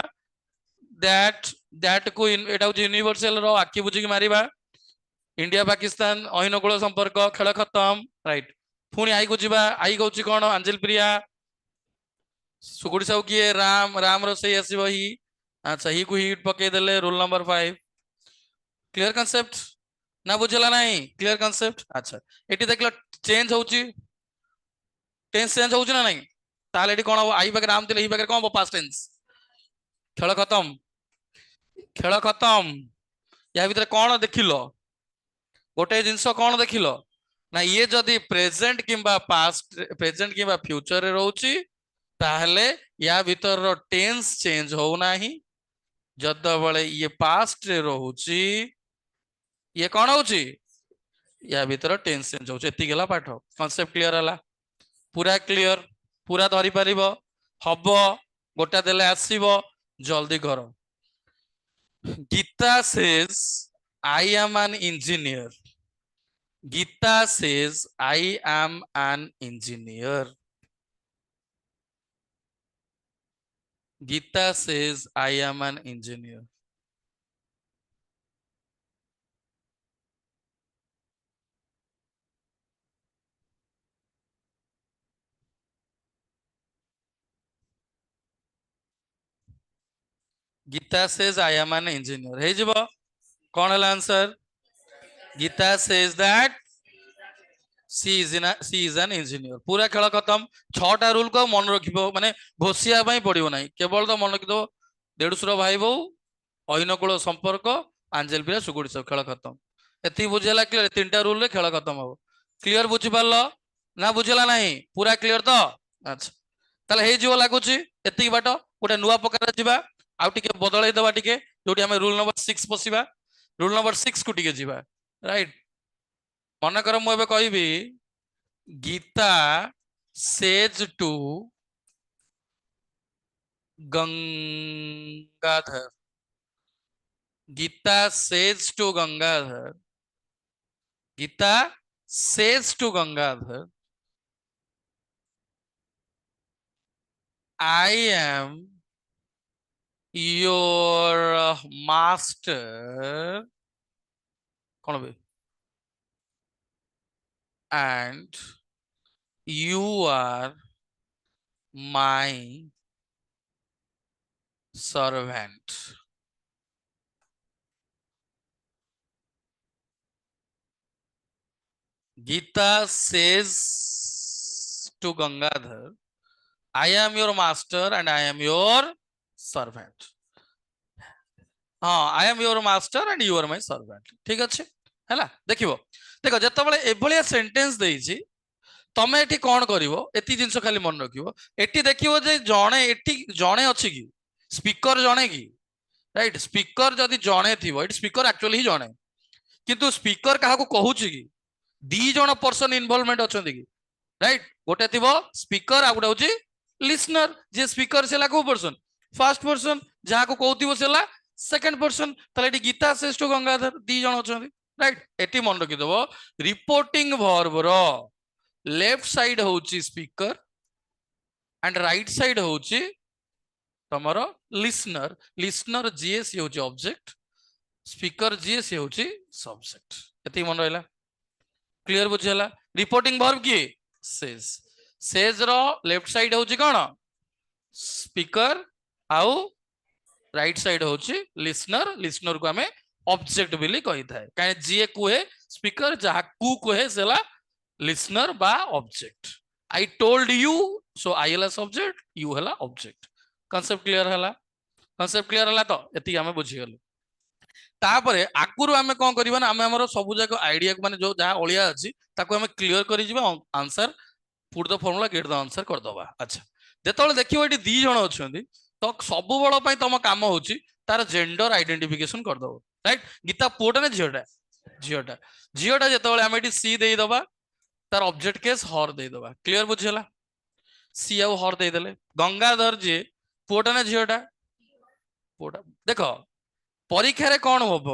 दैट को एटा यूनिवर्सल रो आखि बुझी की मारिबा इंडिया पाकिस्तान अहिनकुल संपर्क खेल खत्म राइट पुणी आई को जीवा आई कहूँ कौन अंजल प्रिया सुगुड़ी साहू किए राम राम रो सही आसीबो ही अच्छा ही को हिट पके देले रोल नंबर 5 क्लियर कांसेप्ट ना बुझला नहीं क्लियर कांसेप्ट अच्छा एटी देखला चेंज होची टेंस चेंज होची ना नहीं ताले एटी कोन हो आई बगे राम दिले ही बगे कोन हो पास्ट टेंस खेल खत्म खेल खत्म या भीतर कोन देखिलो गोटे जिंस कोन देखिलो ना ये जदि प्रेजेंट किंबा पास्ट प्रेजेंट किंबा फ्यूचर रे रहउची ताहले या भीतर रो टेंस चेंज हो नाही जद बळे ये पास्ट रे रहउची ये कोन होची या भीतर टेंस चेंज होची एति गेला पाठ कांसेप्ट क्लियर हला पूरा धरी परिबो हबो गोटा देले आसीबो जल्दी करो Gita says I am an engineer Gita says I am an engineer Gita says I am an engineer Gita says I am an engineer हे जीवो कौन है answer Gita says that she is an engineer पूरा खेल खत्म छटा रूल को मन रखिबो माने घोषिया पड़ो ना केवल तो मन रखिदो देढ़शुर भाई बो अहिनकूल संपर्क आंजेल पिला सुगुड़ी सब खेल खत्म एति बुझेला क्लियर तीनटा रूल रे खेल खत्म हो क्लियर बुझी पारलो ना बुझेला नहीं पूरा क्लियर तो अच्छा ताले हे जीव लागुची एति बाट गोटे नुवा प्रकार जिबा आउ टिके बदलै देबा टिके जोटी हमें रूल नंबर 6 पसिबा रूल नंबर 6 को टिके जिबा राइट मन कर मु एबे कहबी Gita says to Gangadhar Gita says to Gangadhar Gita says to Gangadhar I am your master कौन बे and you are my servant Gita says to Gangadhar I am your master and I am your servant हाँ I am your master and you are my servant ठीक अच्छे है देखो देख जिते एभलिया sentence देइछि तमे एठी कोन करिवो एति जिंस खाली मन रखिवो एठी देखिवो जे जणे एठी जणे अछि कि स्पीकर जणे कि राइट स्पीकर जदि जणे थिवो एठी स्पीकर एक्चुअली ही जणे किंतु स्पीकर काहा को कहूछि कि दी जण पर्सन इन्वॉल्वमेंट अछंती कि राइट गोटे थिवो स्पीकर आ गोटे होछि लिसनर जे स्पीकर सेला को पर्सन फर्स्ट पर्सन जहा को कहउथिवो सेला सेकंड पर्सन तले एठी गीता सेज टू गंगाधर दी जण अछंती राइट एटी मन रखी देव रिपोर्टिंग वर्ब रो लेफ्ट साइड होची स्पीकर एंड राइट साइड होची तमरो लिसनर लिसनर जीएस होची ऑब्जेक्ट स्पीकर जीएस होची सब्जेक्ट एती मन रहला क्लियर बुझेला रिपोर्टिंग वर्ब की सेज रो लेफ्ट साइड होची कोन स्पीकर आउ राइट साइड होची लिसनर लिसनर को हमें ऑब्जेक्ट बिली कही थाए काहे जे कुहे स्पीकर जहा कु कुहे सेला लिसनर बा object I told you so I हला सब्जेक्ट यू हला ऑब्जेक्ट कांसेप्ट क्लियर हला तो एति हमें बुझी गले तापरे आकुरु हमें कोन करबा ना हमें हमरो सब जाक आईडिया को माने जो जहा ओलिया अछि ताको हमें क्लियर करि जिबा answer put the formula get the answer कर दबा अच्छा जेतोले देखियो एटी दी जण अछंती तो सब बळ पई तम काम होची तार जेंडर आइडेंटिफिकेशन कर दबो राइट गीता पुटा ना झीटा झीटा जिते आम ये सी देदबा तार ऑब्जेक्ट केस हर देदबा क्लियर बुझेला सी आउ हर देदेले गंगाधर जी पुटा ना झीटा पुटा देख परीक्षा रे कौन हम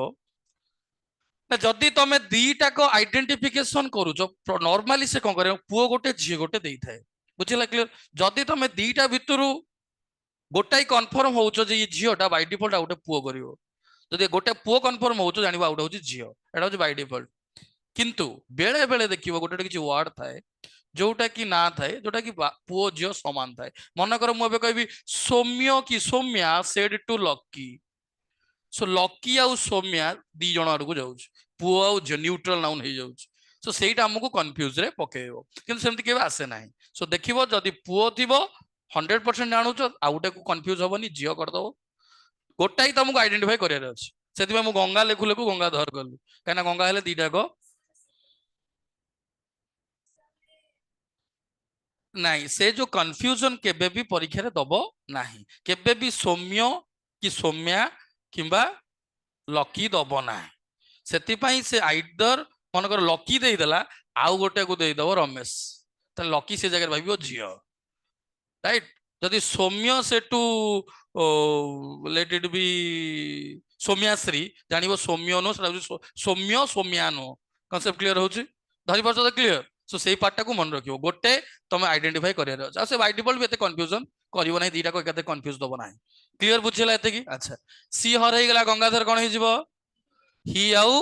ना जदि तुम दीटा को आइडेंटिफिकेशन करूच नॉर्मली से कौन करे पुओ गोटे झी गोटे दे थाए बुझेला क्लियर जदि तुम दीटा भितर गोटाई कन्फर्म होउछ जे ये झीटा बाय डिफॉल्ट गोटे पुओ करिवो जदि गोटे पुओ confirm होउछ जानिबा out होउछ झियो Etah होउछ by default किंतु बेले बेले देखिबो गोटे किछि वर्ड थाए जोटा कि ना थाए जोटा कि पुओ झील समान थाए मन कर मुझे कहबी सौम्य कि Soumya said to Lucky so Lucky आउ सौम्या दी जन आड़ को जाऊँ पुओ आउ झील न्यूट्रल नाउन हो जाऊँ सो सेटा आमको कन्फ्यूज रे पकेइबो किंतु सेमति केबे आसे नाही सो देखिबो जदि पुओ थिबो 100% जानुछ आ गोटे को कन्फ्यूज हबनी झील करदबो गोटाई तुमको आइडेंटिफाई करियार अछि सेति मु गंगा लेखु लेखु गंगाधर कलु काना गंगा हेले दीटा को नहीं से जो कन्फ्यूजन केबे भी परीक्षा रे दबो नाही केबे भी सौम्य कि सौम्या किंबा लकी दबो नाही सेति पई से आइदर मनकर लकी देई देला आउ गोटे को देई दबो रमेश त लकी से जगह भाबियो झियो राइट जदि सौम्य सेटू लेट इट बी सौम्याश्री जानिबो Soumya no Soumya Soumya no concept clear होची धरि परछ त क्लियर सो सेई पार्ट को मन रखियो गोटे तमे आइडेंटिफाई करियर अछि से बाय डिफॉल्ट भी एते कंफ्यूजन करिवो नै दीटा को एकाते कंफ्यूज दबो नै क्लियर बुझिला एते की अच्छा सी हर हे गेला गंगाधर कोन हे जिवो ही आउ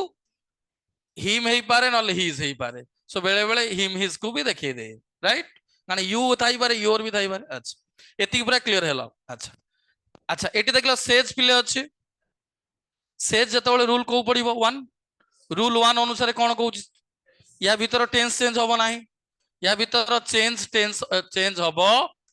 हिम हे पारे नले हिज हे पारे सो बेले बेले हिम हिज को भी देखै दे राइट माने यू थाई पारे योर भी थाई पारे अच्छा एति पूरा क्लियर हेला अच्छा अच्छा एटी देखला सेज पिले अछि सेज जतबेले रूल को पडिबो 1 रूल 1 अनुसार कोन कहउछि या भीतर टेंस चेंज होबो नाही या भीतर चेंज टेंस चेंज होबो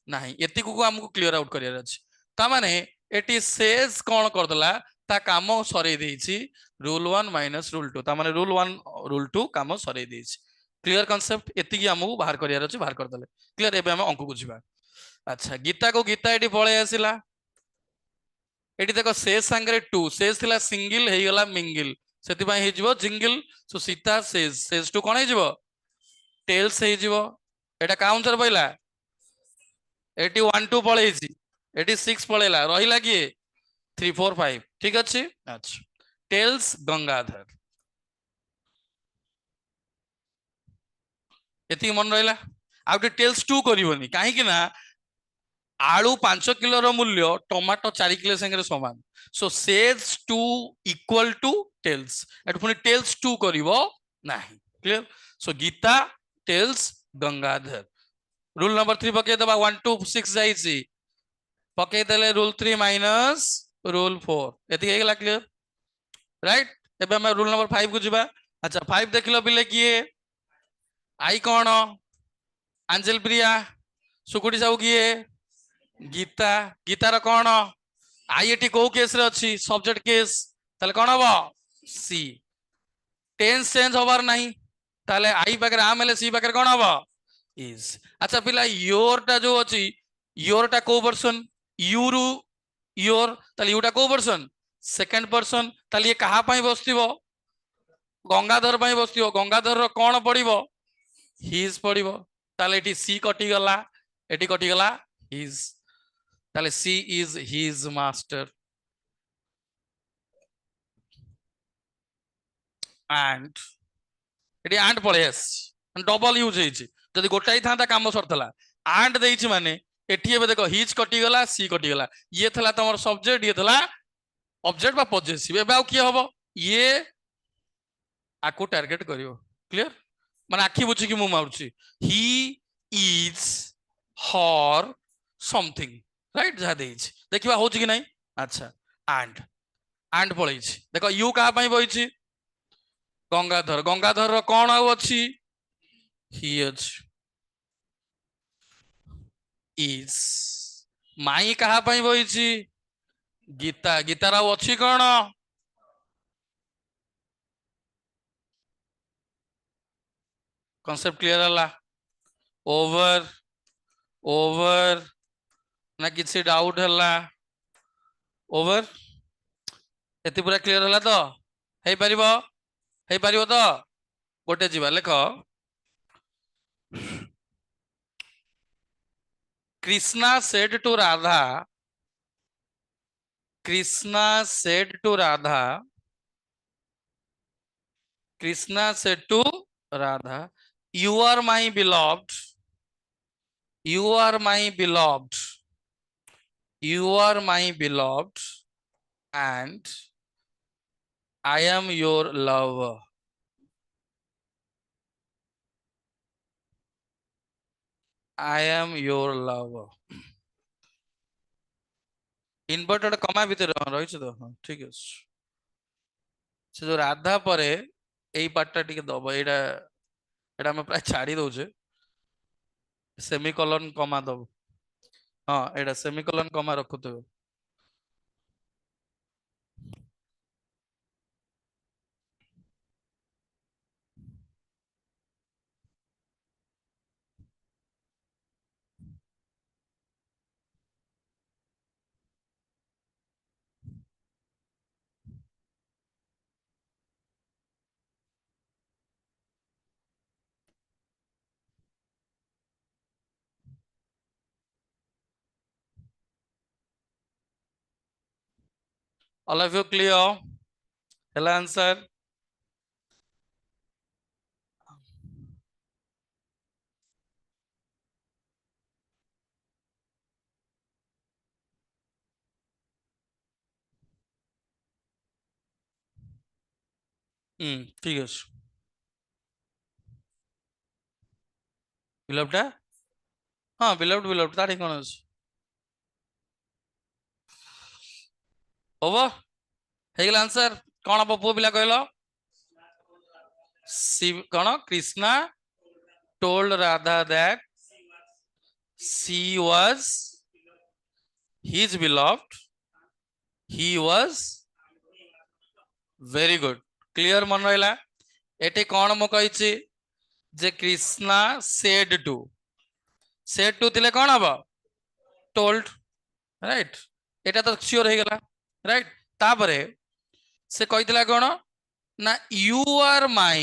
नाही एति को हमको क्लियर आउट करियर अछि ता माने एटी सेज कोन करदला ता काम सरे देछि रूल 1 माइनस रूल 2 ता माने रूल 1 रूल 2 काम सरे देछि क्लियर कांसेप्ट एति की हमको बाहर करियर अछि बाहर कर दले क्लियर एबे हम अंक बुझिबा अच्छा गीता को गीता एटी पळे आसिला एटी देखो सेज संगरे 2 सेज थिला सिंगल हे गेला मिंगल सेति पई हे जिवो जिंगल सो सीता सेज 2 कोन हे जिवो टेल्स हे जिवो एटा काउंटर पइला एटी 1 2 पळेछि एटी 6 पळेला रहिला की 3 4 5 ठीक अछि अच्छा टेल्स गंगाधर एति मन रहिला आउटे टेल्स 2 करिवोनी काहे कि ना आलू 5 किलो रो मूल्य टमाटो 4 किलो संगे समान so says 2 equal to tells एट पुनी टेल्स 2 करिवो नाही clear so Gita tells Gangadhar rule number 3 पके दबा 1 2 6 जाईसी पके देले रूल 3 माइनस रूल 4 एति हेगला क्लियर राइट एबे हम रूल नंबर 5 को जिबा अच्छा 5 देखिलो बिले किए आई कोन अंजल प्रिया सुकुटी जाऊ किए गीता गीतार कौन आईएटी को केस रे अछि सब्जेक्ट केस ताले कौन हबो सी टेंस चेंज होबार नहीं ताले आई पाकर आम हेले सी पाकर कौन हबो इज अच्छा पिला योर टा जो अछि योर टा को पर्सन यूरु योर ताले यूटा को पर्सन सेकंड पर्सन ताले ये कहा पई बसतिबो गंगाधर पई बसतिबो गंगाधर रो कौन पडिबो हिज पडिबो ताले एटी सी कटि गला एटी कटि गला हिज ताले she is his master and एटी एंड पळेस डबल यूज हेछि जदि गोटाई थांता काम सरतला एंड देछि माने एटी एबे देखो हिज कटि गला सी कटि गला ये थला तमर सब्जेक्ट ये थला ऑब्जेक्ट बा पॉजिटिव एबे आउ की हबो ये आको टारगेट करियो क्लियर माने आखी बुझी कि मु मारुछि he is her something right जा देछि देखिबा होछि कि नहीं अच्छा एंड पळेछि देखो यू कहा पई बइछि गंगाधर गंगाधर रो कोन आउ अछि ही इज माई कहा पई बइछि गीता गीतार आउ अछि कोन कॉन्सेप्ट क्लियर हला ओवर ओवर ना किसी डाउट हला ओवर एति पूरा क्लियर हला तो हे परिबो तो गोटे जीवा लेख Krishna said to Radha Krishna said to Radha Krishna said to Radha you are my beloved you are my beloved you are my beloved and I am your lover I am your lover. Inverted comma ভিতরে রয়েছে তো হ্যাঁ ঠিক আছে সে যে রাধা পরে এই পার্টটা টিকে দব এটা এটা আমি প্রায় ছাড়ি দউছে সেমিকোলন কমা দব হ্যাঁ এটা সেমিকোলন কমা রখুথিবে all of you clear hello answer ঠিক আছে beloved হ্যাঁ beloved তার কোন আছে over ହେଇଗଲା ଆନ୍ସର କଣ ହବ ପୁଅ ପିଲା କହିଲ କଣ Krishna told Radha that she was his beloved he was very good clear मन रहिला एटे कौन मु कहिछि जे कृष्णा said to थिले कौन हबो told right एटा तो श्योर हे गला right तापरे से कहितला कौन ना you are my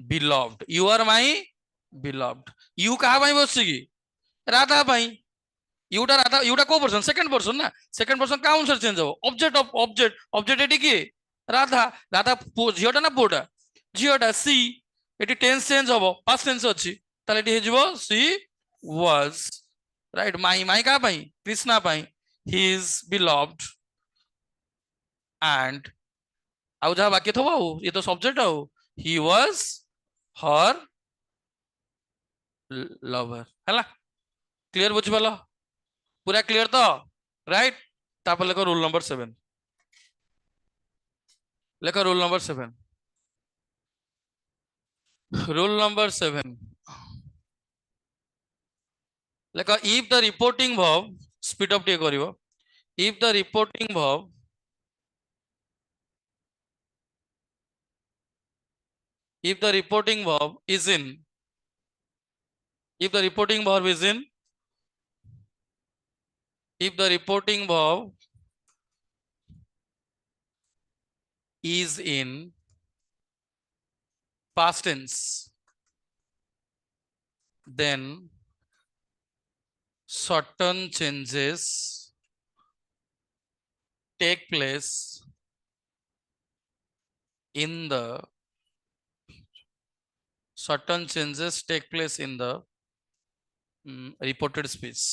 beloved you are my beloved you कहा भाई बसछि की राधा भाई यूटा राधा यूटा को पर्सन सेकंड पर्सन ना सेकंड पर्सन का आंसर चेंज हो ऑब्जेक्ट ऑफ ऑब्जेक्ट एटी की राधा राधा झियोटा ना पुओटा झियोटा सी एटी टेंस चेंज हो पास्ट टेंस अछि ताले एटी हे जिवो सी वाज राइट माई का भाई कृष्णा भाई हिज बिलव्ड एंड आउ जहा बाकी थबो ये तो सब्जेक्ट हो ही वाज हर लवर हला क्लियर बुझ पालो पूरा क्लियर तो राइट तापर लेखो रूल नंबर 7 लेखो रूल नंबर 7 रूल नंबर 7 लेखो if the reporting verb speed up टे करिवो if the reporting verb if the reporting verb is in if the reporting verb is in if the reporting verb is in past tense then certain changes take place in the certain changes take place in the reported speech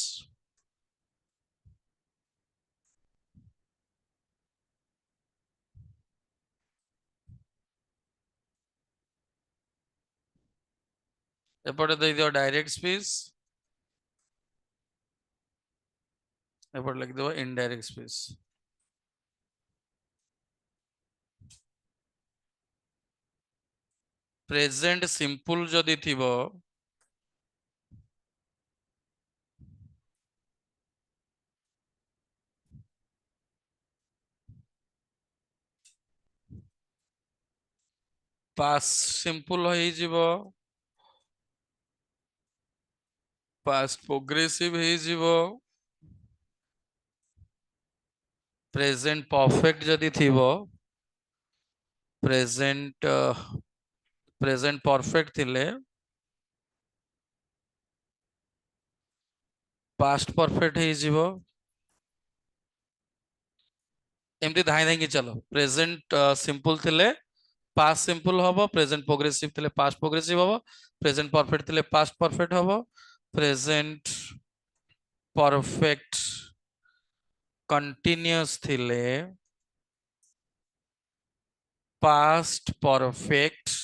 एपटे दे दियो direct speech एपटे लिख दियो indirect speech present simple जदि थिबो past simple हो जिवो past progressive हो जिवो present perfect जदि थिबो प्रेजेंट प्रेजेंट परफेक्ट थिले पास्ट परफेक्ट हो जिवो एमती धाई धाई चलो प्रेजेंट सिंपल थिले पास्ट सिंपल हबो प्रेजेंट प्रोग्रेसिव थिले पास्ट प्रोग्रेसिव हबो प्रेजेंट परफेक्ट थिले पास्ट परफेक्ट हबो प्रेजेंट परफेक्ट कंटिन्यूअस थिले पास्ट परफेक्ट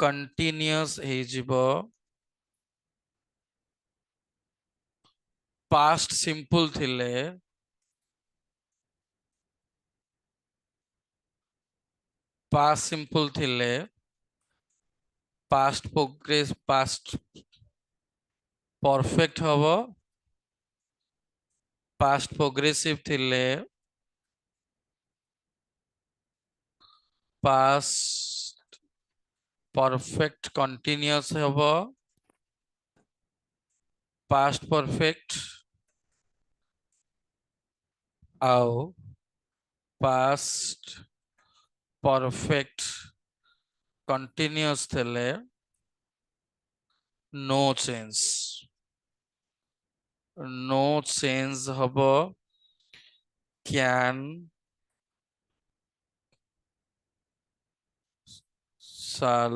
कंटिन्यूअस हे जिवो पास्ट सिंपल थिले पास्ट सिंपल थिले पास्ट प्रोग्रेस पास्ट परफेक्ट हबो पास्ट प्रोग्रेसिव थिले पास्ट परफेक्ट कंटिन्यूअस हबो पास्ट परफेक्ट आओ पास्ट परफेक्ट कंटिन्यूअस थिले नो चेंज नो चेंज हबो कैन साल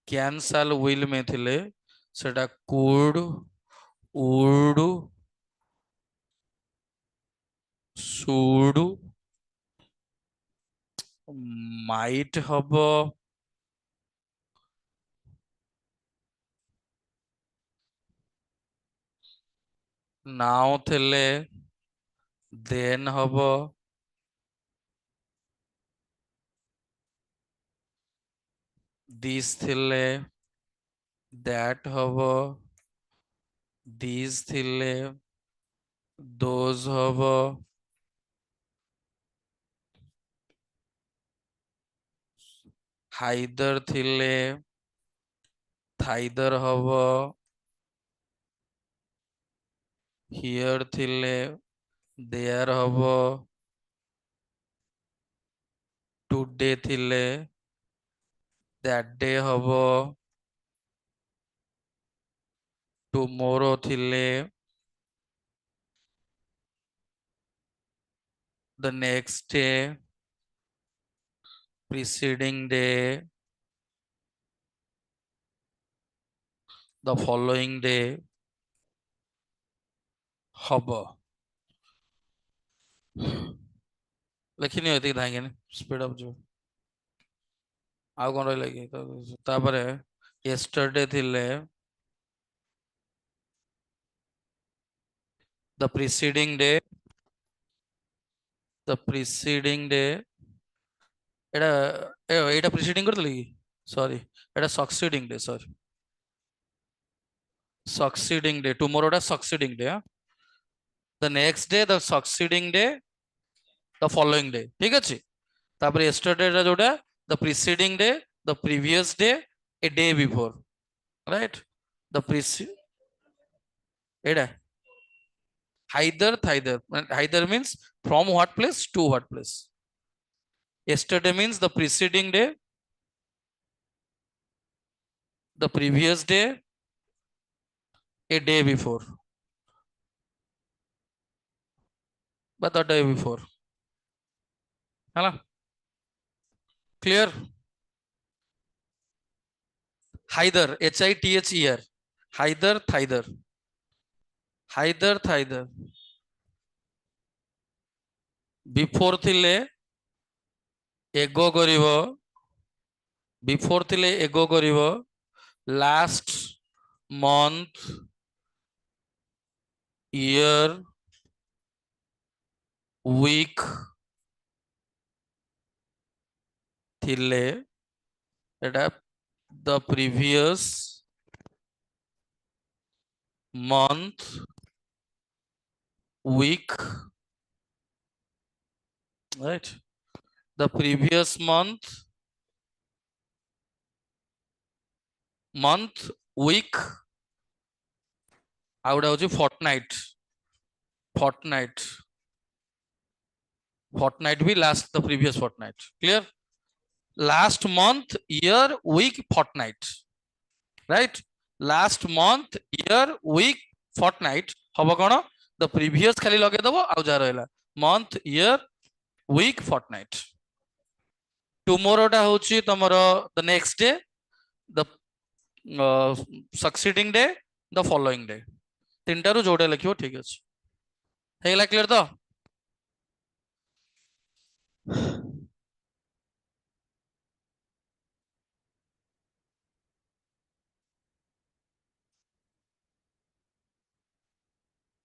कैन साल विल में थिले सेटा कुड वुड शुड माइट हबो नाउ थिले देन हबो दिस थिले दैट हबो दिस थिले दोज हबो हाइदर थिले थाइदर हबो हियर थिले देयर हबो टुडे थिले दैट डे हबो टुमोरो थिले the next day preceding day the following day हबो लिखिनी होती धांगे स्पीड अप जो आउ कौन रही लगी तो तापरे yesterday थिले the preceding day Etah Etah preceding करते लगी सॉरी एटा succeeding day tomorrow टा succeeding day the next day the succeeding day the following day ठीक है जी तापरे yesterday टा जोड़ा the preceding day the previous day a day before right the preceding Etah either means from what place to what place yesterday means the preceding day the previous day a day before but the day before है ना clear hither HITHER hither thither before थिले ago करिवो before थिले ago करिवो last month year week थिले एटा the previous month week right the previous month week out of fortnight be last the previous fortnight clear last month year week fortnight right last month year week fortnight हबो कोन the previous खाली लगे दबो आउ जा रहला month year week fortnight tomorrow टा होची तमरो the next day the succeeding day the following day तीनटारू जोड़े लिखियो ठीक अछि हेला क्लियर तो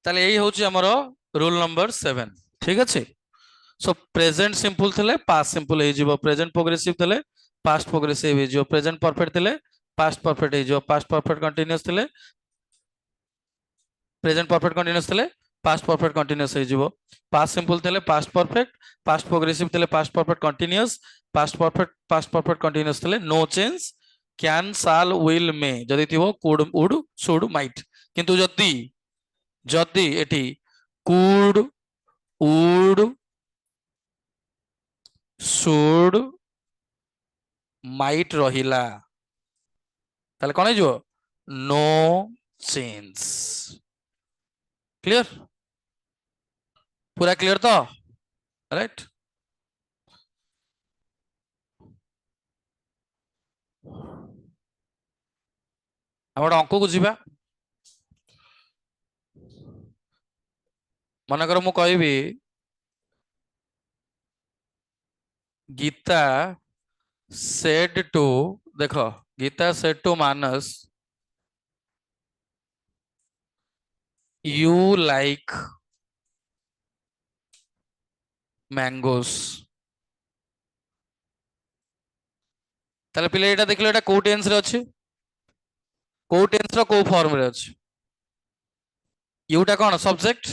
ताले यही होची हमरो रूल नंबर 7 ठीक अछि। सो प्रेजेंट सिंपल थिले पास्ट सिंपल हे जिवो, प्रेजेंट प्रोग्रेसिव थिले पास्ट प्रोग्रेसिव हे जिवो, प्रेजेंट परफेक्ट थिले पास्ट परफेक्ट हे जिवो, पास्ट परफेक्ट कंटीन्यूअस थिले प्रेजेंट परफेक्ट कंटीन्यूअस थिले पास्ट परफेक्ट कंटीन्यूअस हे जिवो, पास्ट सिंपल थिले पास्ट परफेक्ट, पास्ट प्रोग्रेसिव थिले past perfect continuous, past perfect continuous थिले no change, can shall will may जदि थिवो कुड वुड शुड माइट, किंतु जदि जदि एठी कुड वुड शुड माइट रहिला ताले कोन हेजो नो चेंज। क्लियर, पूरा क्लियर तो राइट। हम अंक को जीवा मन कर मु कहबी गीता सेड टू देखो Gita said to Manas you like mangoes ताले पिले एटा देखलो एटा को टेंस रे अछि को टेंस रो को फॉर्म रे अछि यूटा कोन सब्जेक्ट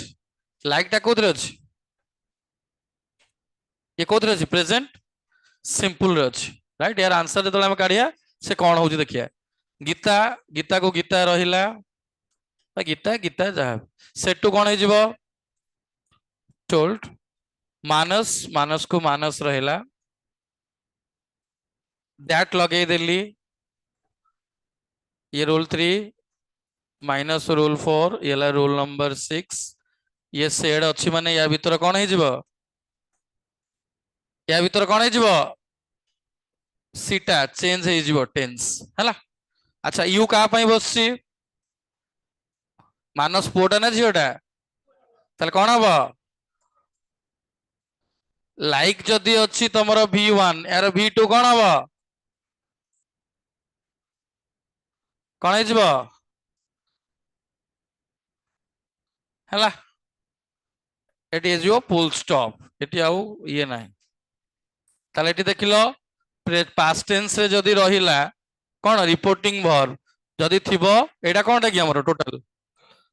लाइक टा कोथरे अछि ये कोथरे अछि प्रेजेंट सिंपल रे अछि राइट। यार आंसर जतले हम काढिया से कोन होउची देखिया गीता गीता को गीता रहिला गीता गीता जा सेट टू कोन हे जिवो टोल्ड, मानस मानस को मानस रहिला दैट लगे देली ये रूल 3 माइनस रूल 4 ये रूल नंबर 6 ये सेड अच्छी माने या भीतर कौन है जीवो या भीतर कौन है जीवो सीटा चेंज है जीवो टेंस हला। अच्छा यू का पई बससी मानस पुओटा ना झियोटा ताले कौन हबो लाइक जदी अच्छी तमरो v1 यार v2 कौन हबो कौन है जीवो हला एटी जीवो फुल स्टॉप एटी आउ ये नाही ताले एटी देखिलो पास्ट टेंस रे जदी रहिला कौन रिपोर्टिंग वर्ब जदी थिबो एटा कोनटा कि हमरो टोटल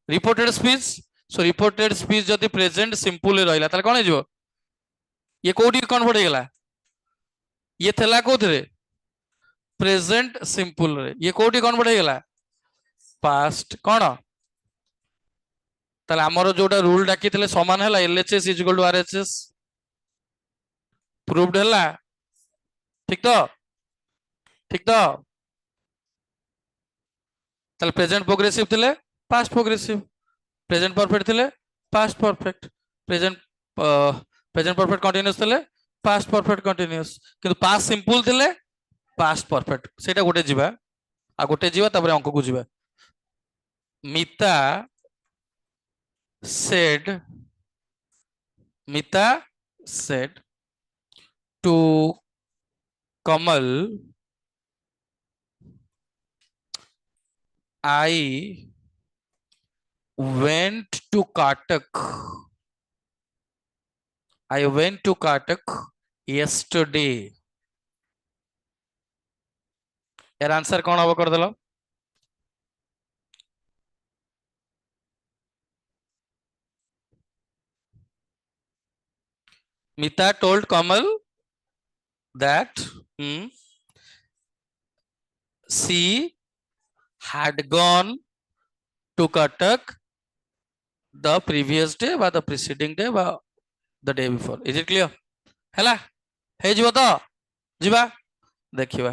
रिपोर्टेड स्पीच। सो रिपोर्टेड स्पीच जदी प्रेजेंट सिंपल रहिला ताले कोन हेजो ये कोडी कन्वर्ट हेगला ये थेला कोथरे प्रेजेंट सिंपल रे ये कोडी कन्वर्ट हेगला पास्ट कोन ताले हमरो जोटा रूल डाकिथिले समान हैला LHS equal to RHS proved हैला ठीक तो ताले प्रेजेंट प्रोग्रेसिव थिले पास्ट प्रोग्रेसिव, प्रेजेंट परफेक्ट थिले past perfect, present present perfect continuous थिले पास्ट परफेक्ट कंटीन्यूअस, किंतु पास्ट सिंपल थिले पास्ट परफेक्ट सेटा गोटे जीवा आ गोटे जीवा तापर अंक को जीवा। मिता said to Kamal I went to Katak yesterday यार आंसर कौन हम कर देलो Mita told Kamal that she had gone to Katak the previous day or the preceding day or the day before. Is it clear? Hela हे जीव तो जीवा देखिवा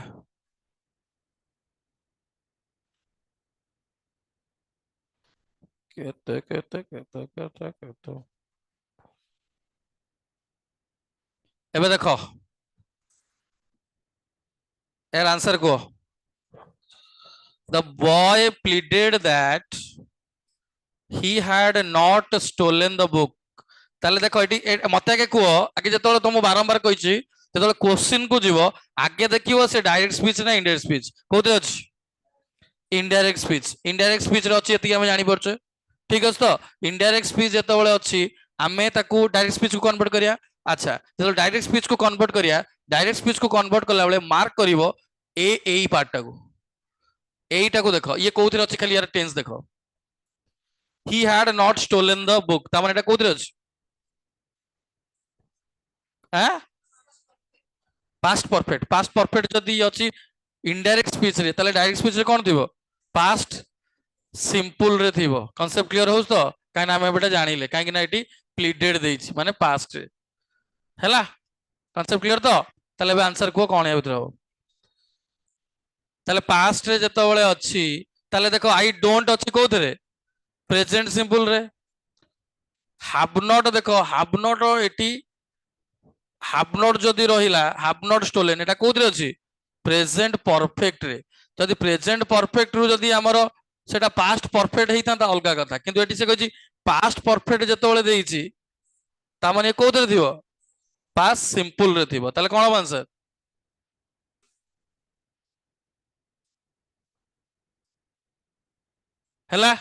केते केते केते केते केते एबे देखो यार आंसर को the boy pleaded that he had not stolen the book ताले देखो एटी मते आगे कुओ आगे जतोले तुम बारंबार कहिछि जतोले क्वेश्चन को जीवो आगे देखिवो से डायरेक्ट स्पीच ना इनडायरेक्ट स्पीच कोते अछि इनडायरेक्ट स्पीच रे अछि एति हम जानि परछे ठीक अछि तो इनडायरेक्ट स्पीच जेतेबेले अछि आमे ताकू डायरेक्ट स्पीच को कन्वर्ट करिया अच्छा जो डायरेक्ट स्पीच को कन्वर्ट करिया डायरेक्ट स्पीच को कन्वर्ट कला बेले मार्क करिवो एई पार्ट टाकू एईटा को देखो ये कोउथिर अछि खाली यार टेंस देखो he had not stolen the book ता माने एटा कोउथिर अछि हैं पास्ट परफेक्ट जदी अछि इनडायरेक्ट स्पीच रे ताले डायरेक्ट स्पीच रे कोन थिबो पास्ट सिंपल रे थिबो कांसेप्ट क्लियर होस तो काई ना हम एबेटा जानिले काई कि ना एटी प्लीडेड देछि माने पास्ट रे हैला कांसेप्ट क्लियर तो ताले बे आंसर को कोन हेउथरो ताले पास्ट रे जेतेबेले अछि ताले देखो आई डोंट अछि कोथरे प्रेजेंट सिंपल रे हैव नॉट देखो have not eighty have not जदी रहिला हैव नॉट स्टोलन एटा कोथरे अछि प्रेजेंट परफेक्ट रे जदी प्रेजेंट परफेक्ट रु जदी हमरो सेटा पास्ट परफेक्ट हेइता अलगा कथा किंतु एटी से कहछि पास्ट परफेक्ट जेतेबेले देइछि ता माने कोथरे थिबो पास्ट सिंपल रे थिबो ताले कोन आंसर हैला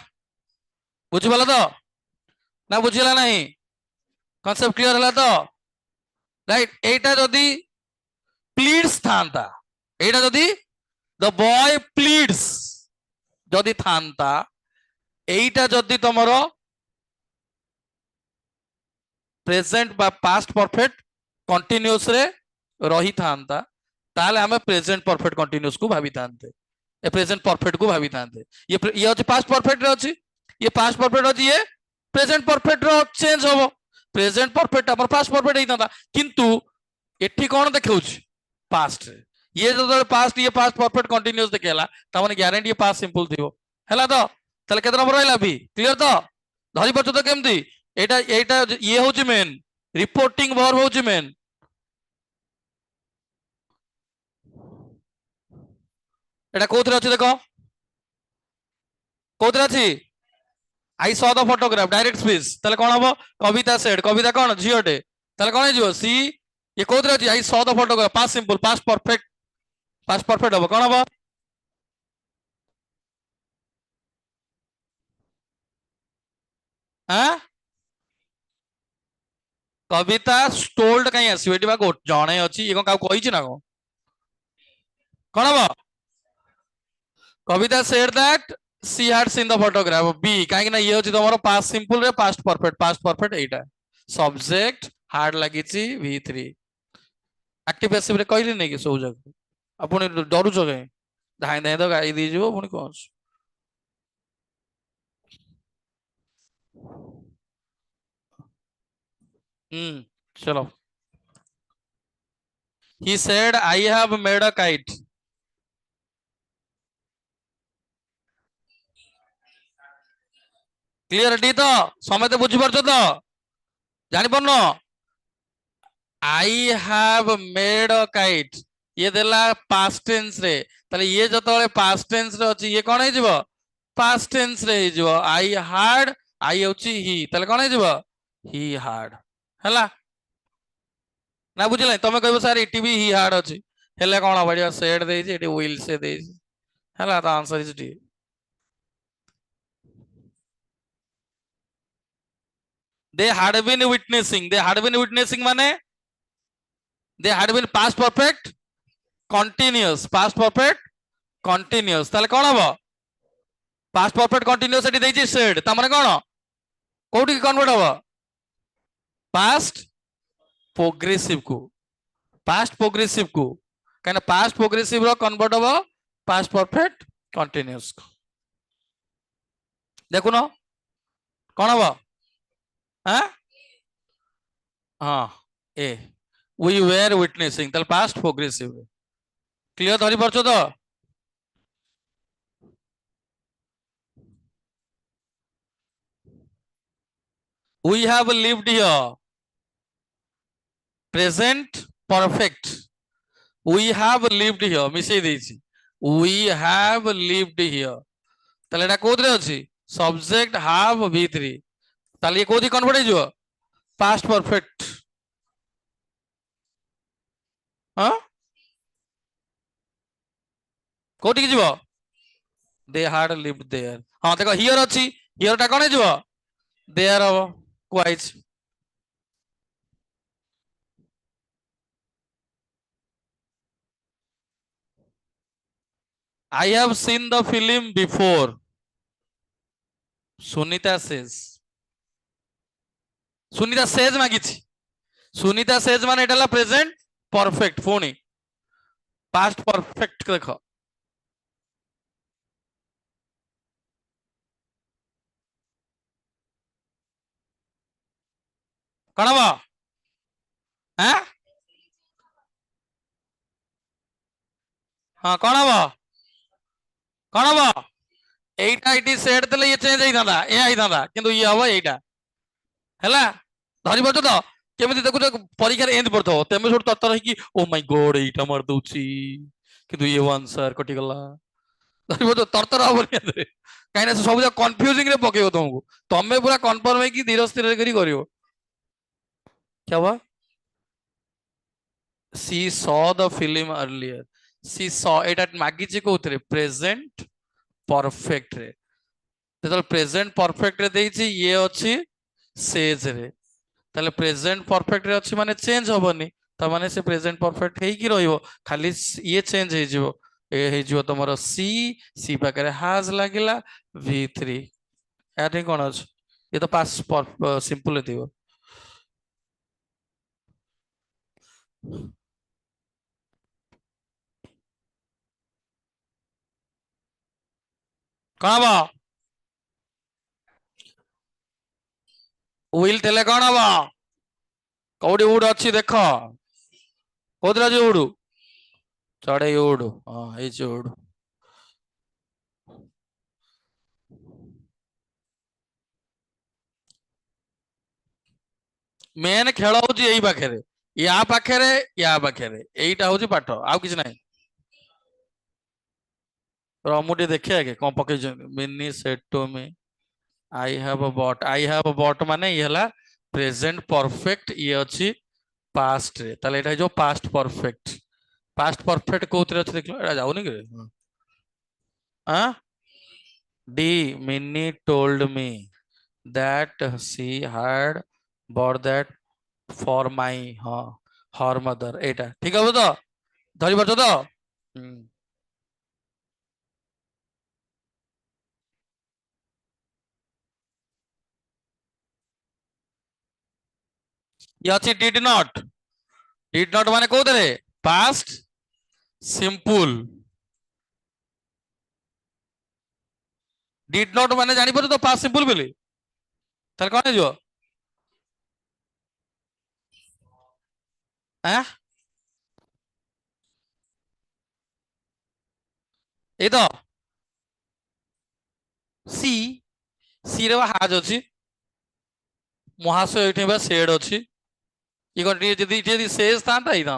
बुझिबला तो ना बुझिला नहीं कांसेप्ट क्लियर हला तो राइट एटा जदी प्लीड्स थांता एटा जदी द बॉय प्लीड्स जदी थांता एटा जदी तमरो प्रेजेंट बा पास्ट परफेक्ट कंटीन्यूअस रे रही थांता ताले हमें प्रेजेंट परफेक्ट कंटीन्यूअस को भाबी थांते ए प्रेजेंट परफेक्ट को भाबी थांते ये होची पास्ट परफेक्ट रे होची ये पास्ट परफेक्ट होची ये प्रेजेंट परफेक्ट रो चेंज होबो प्रेजेंट परफेक्ट हमर पास्ट परफेक्ट हेई थांता किंतु एठी कोन देखौची पास्ट रे ये जो पास्ट ये पास्ट परफेक्ट कंटीन्यूअस देखेला ता माने गारंटी ये पास्ट सिंपल थिबो हैला तो ताले केते नंबर रहला भी क्लियर तो धरि पछ तो केमती एटा एटा ये होची मेन रिपोर्टिंग वर्ब होची मेन एटा कोथरे अछि देखो कोथरे अछि I saw the photograph direct speech ताले कोन हबो कविता सेड कविता कोन जियोटे ताले कोन जिवो सी ये कोथरे अछि I saw the photograph past simple past perfect हबो कोन हबो हां कविता स्टोल्ड कहीं आसीबो एटी बा जणे अछि ए का कहिछि ना कोन हबो Kavita said that she had seen the photograph बी काहे ना ये होची तमरो पास्ट सिंपल रे पास्ट परफेक्ट एटा सब्जेक्ट हार्ड लागिछि v3 एक्टिव पैसिव रे कहली नै कि सब जगह आपण डरू जगह धाई धाई तो गाई दी जीवो पुनी कोन चलो he said I have made a kite clear D तो समेत बुझी परछ तो जानि परनो I have made a kite ये देला पास्ट टेंस रे ताले ये जतले पास्ट टेंस रे अछि ये कोन हे जिवो पास्ट टेंस रे हे जिवो I had I होछि ही ताले कोन हे जिवो he had हला ना बुझिले तमे कहबो सर एटी भी ही हार्ड अछि हेले कोन बढ़िया सेड देछि एटी विल से देछि हला the answer is D they had been witnessing माने they had been past perfect continuous ताले कोन हबो past perfect continuous एटी देछि said ता माने कोन कोठी कन्वर्ट हबो past प्रोग्रेसिव को कहना पास्ट प्रोग्रेसिव रो कन्वर्ट हबो पास्ट परफेक्ट कंटीन्यूअस को देखु न कोन हबो हां हां ए वी वेर विटनेसिंग तल पास्ट प्रोग्रेसिव क्लियर धरि परछो तो we have lived here present perfect we have lived here मिसै देछि we have lived here तले एटा कोथरे अछि सब्जेक्ट have v3 तले ये कोथि कन्वर्ट हे जो पास्ट परफेक्ट हां कोथि जिवो they had lived there हां देखो हियर अछि हियर टा कौन है देयर हम क्वाइज I have seen the film before. Sunita says. Sunita says मागिछि. Sunita says माने एटा present perfect पुणी past perfect देखो. कौन बा? हैं? हाँ कौन बा? कौन बा? एटा इटी सेट देले ये चेंज होई थांदा ए आई थांदा किंतु ये हवा एटा हैला धरि बचो तो केमिति देखु परीक्षा रे एंड पड़थो तेमे छोट तत्तर कि ओ माय गॉड एटा मार दउची किंतु ये आंसर कटि गला धरि बचो तरतर हबो नि कहीं ना सब कन्फ्यूजिंग रे पकेइबो तुमको तमे पूरा कन्फर्म है कि धीर स्थिर करी करियो क्या हुआ she saw the film earlier she saw एटा मागिचे कोथरे प्रेजेंट परफेक्ट रे जेतल प्रेजेंट परफेक्ट रे देइछि ये अछि सेज रे ताले प्रेजेंट परफेक्ट रे अछि माने चेंज होबनी त माने से प्रेजेंट परफेक्ट हेई की रहिबो खाली ये चेंज हे जिवो ए हे जिवो तमरो सी सी पाकरे हाज लागिला v3 यानी कोन अछि ये तो पास सिंपल हेतिबो कौन हबो विल तेले कौन हबो कोडी उड अछि देखो कोदरा जे उडू चढ़े उडू हां ए जे उडू मेन खेल होची एई पाखरे या पाखरे एईटा होची पाठ आउ किछ नाही रमुटी देखिए आगे कौन पके Mini said to me I have a boat माने ये हला प्रेजेंट परफेक्ट ये अछि पास्ट रे ताले एटा जो पास्ट परफेक्ट कोथरे अछि देखलो एटा जाउनी के हां D mini told me that she had bought that for my her mother एटा ठीक है तो धरि परछ तो ये अछि डिड नॉट माने कोथरे पास्ट सिंपल डिड नॉट माने जानि परछ तो पास्ट सिंपल बोली तार कोन जो हैं ए तो सी सी रे हाज अछि महाशय एठे बा सेड अछि ये कोन जदी शेष था ही था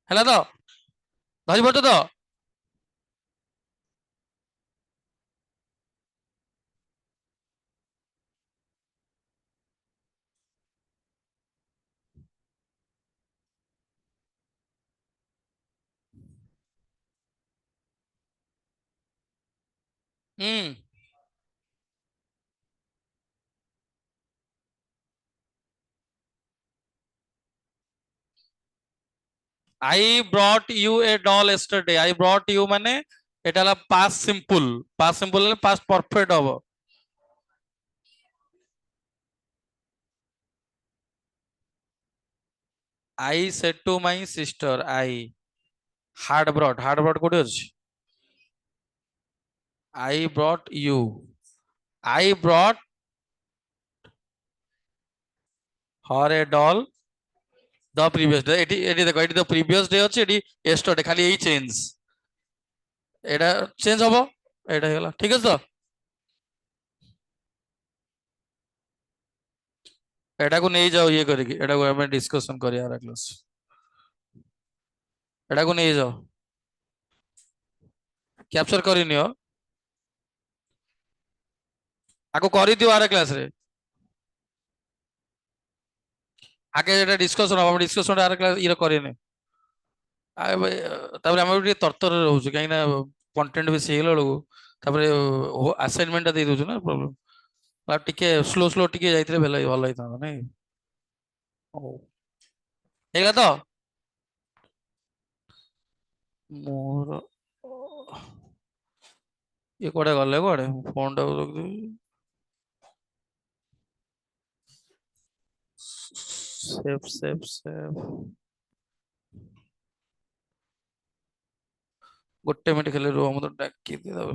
हैला तो धरि परछ तो I brought you a doll yesterday. I brought you माने एटा ला पास्ट सिंपल ले पास्ट परफेक्ट हबो I said to my sister I hard brought कोठी अछि I brought you I brought her a doll the previous day eighty देखो eighty तो previous day अछि eighty yesterday खाली एई change एटा change हबो एटा हेला ठीक अछि तो एटा को नहीं जाओ ये करेगी एटा को हमें डिस्कशन करिया आर क्लास एटा को नहीं जाओ कैप्चर करिनियो आको करि दियो आर क्लास रे आगे एटा डिस्कशन हम डिस्कशन आर क्लास इरो करिने तापर हम तरतर रहउछु काई ना कंटेंट बेसी हेला लोग ତାପରେ ଆସାଇନମେଣ୍ଟ ଟା ଦେଇ ଦଉଛୁ ନା ପ୍ରୋବ୍ଲେମ। ଆଉ ଟିକେ ସ୍ଲୋ ସ୍ଲୋ ଟିକେ ଯାଇଥିଲେ ଭଲ ହେଇଥାନ୍ତା ନାଇଁ। ହଉ ହେଇଗଲା ତ। ମୋର ଇଏ କୁଆଡେ ଗଲେ କୁଆଡେ ଫୋନ ଟାକୁ ରଖିଦେବି। Save save save. ଗୋଟେ ମିନିଟ୍ ଖାଲି ରୁହ ମୁଁ ତ ଡାକି ଦିଏ।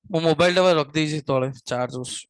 ମୁଁ ମୋବାଇଲ ଟା ରଖିଦେଇଛି ତଳେ ଚାର୍ଜ ବସି।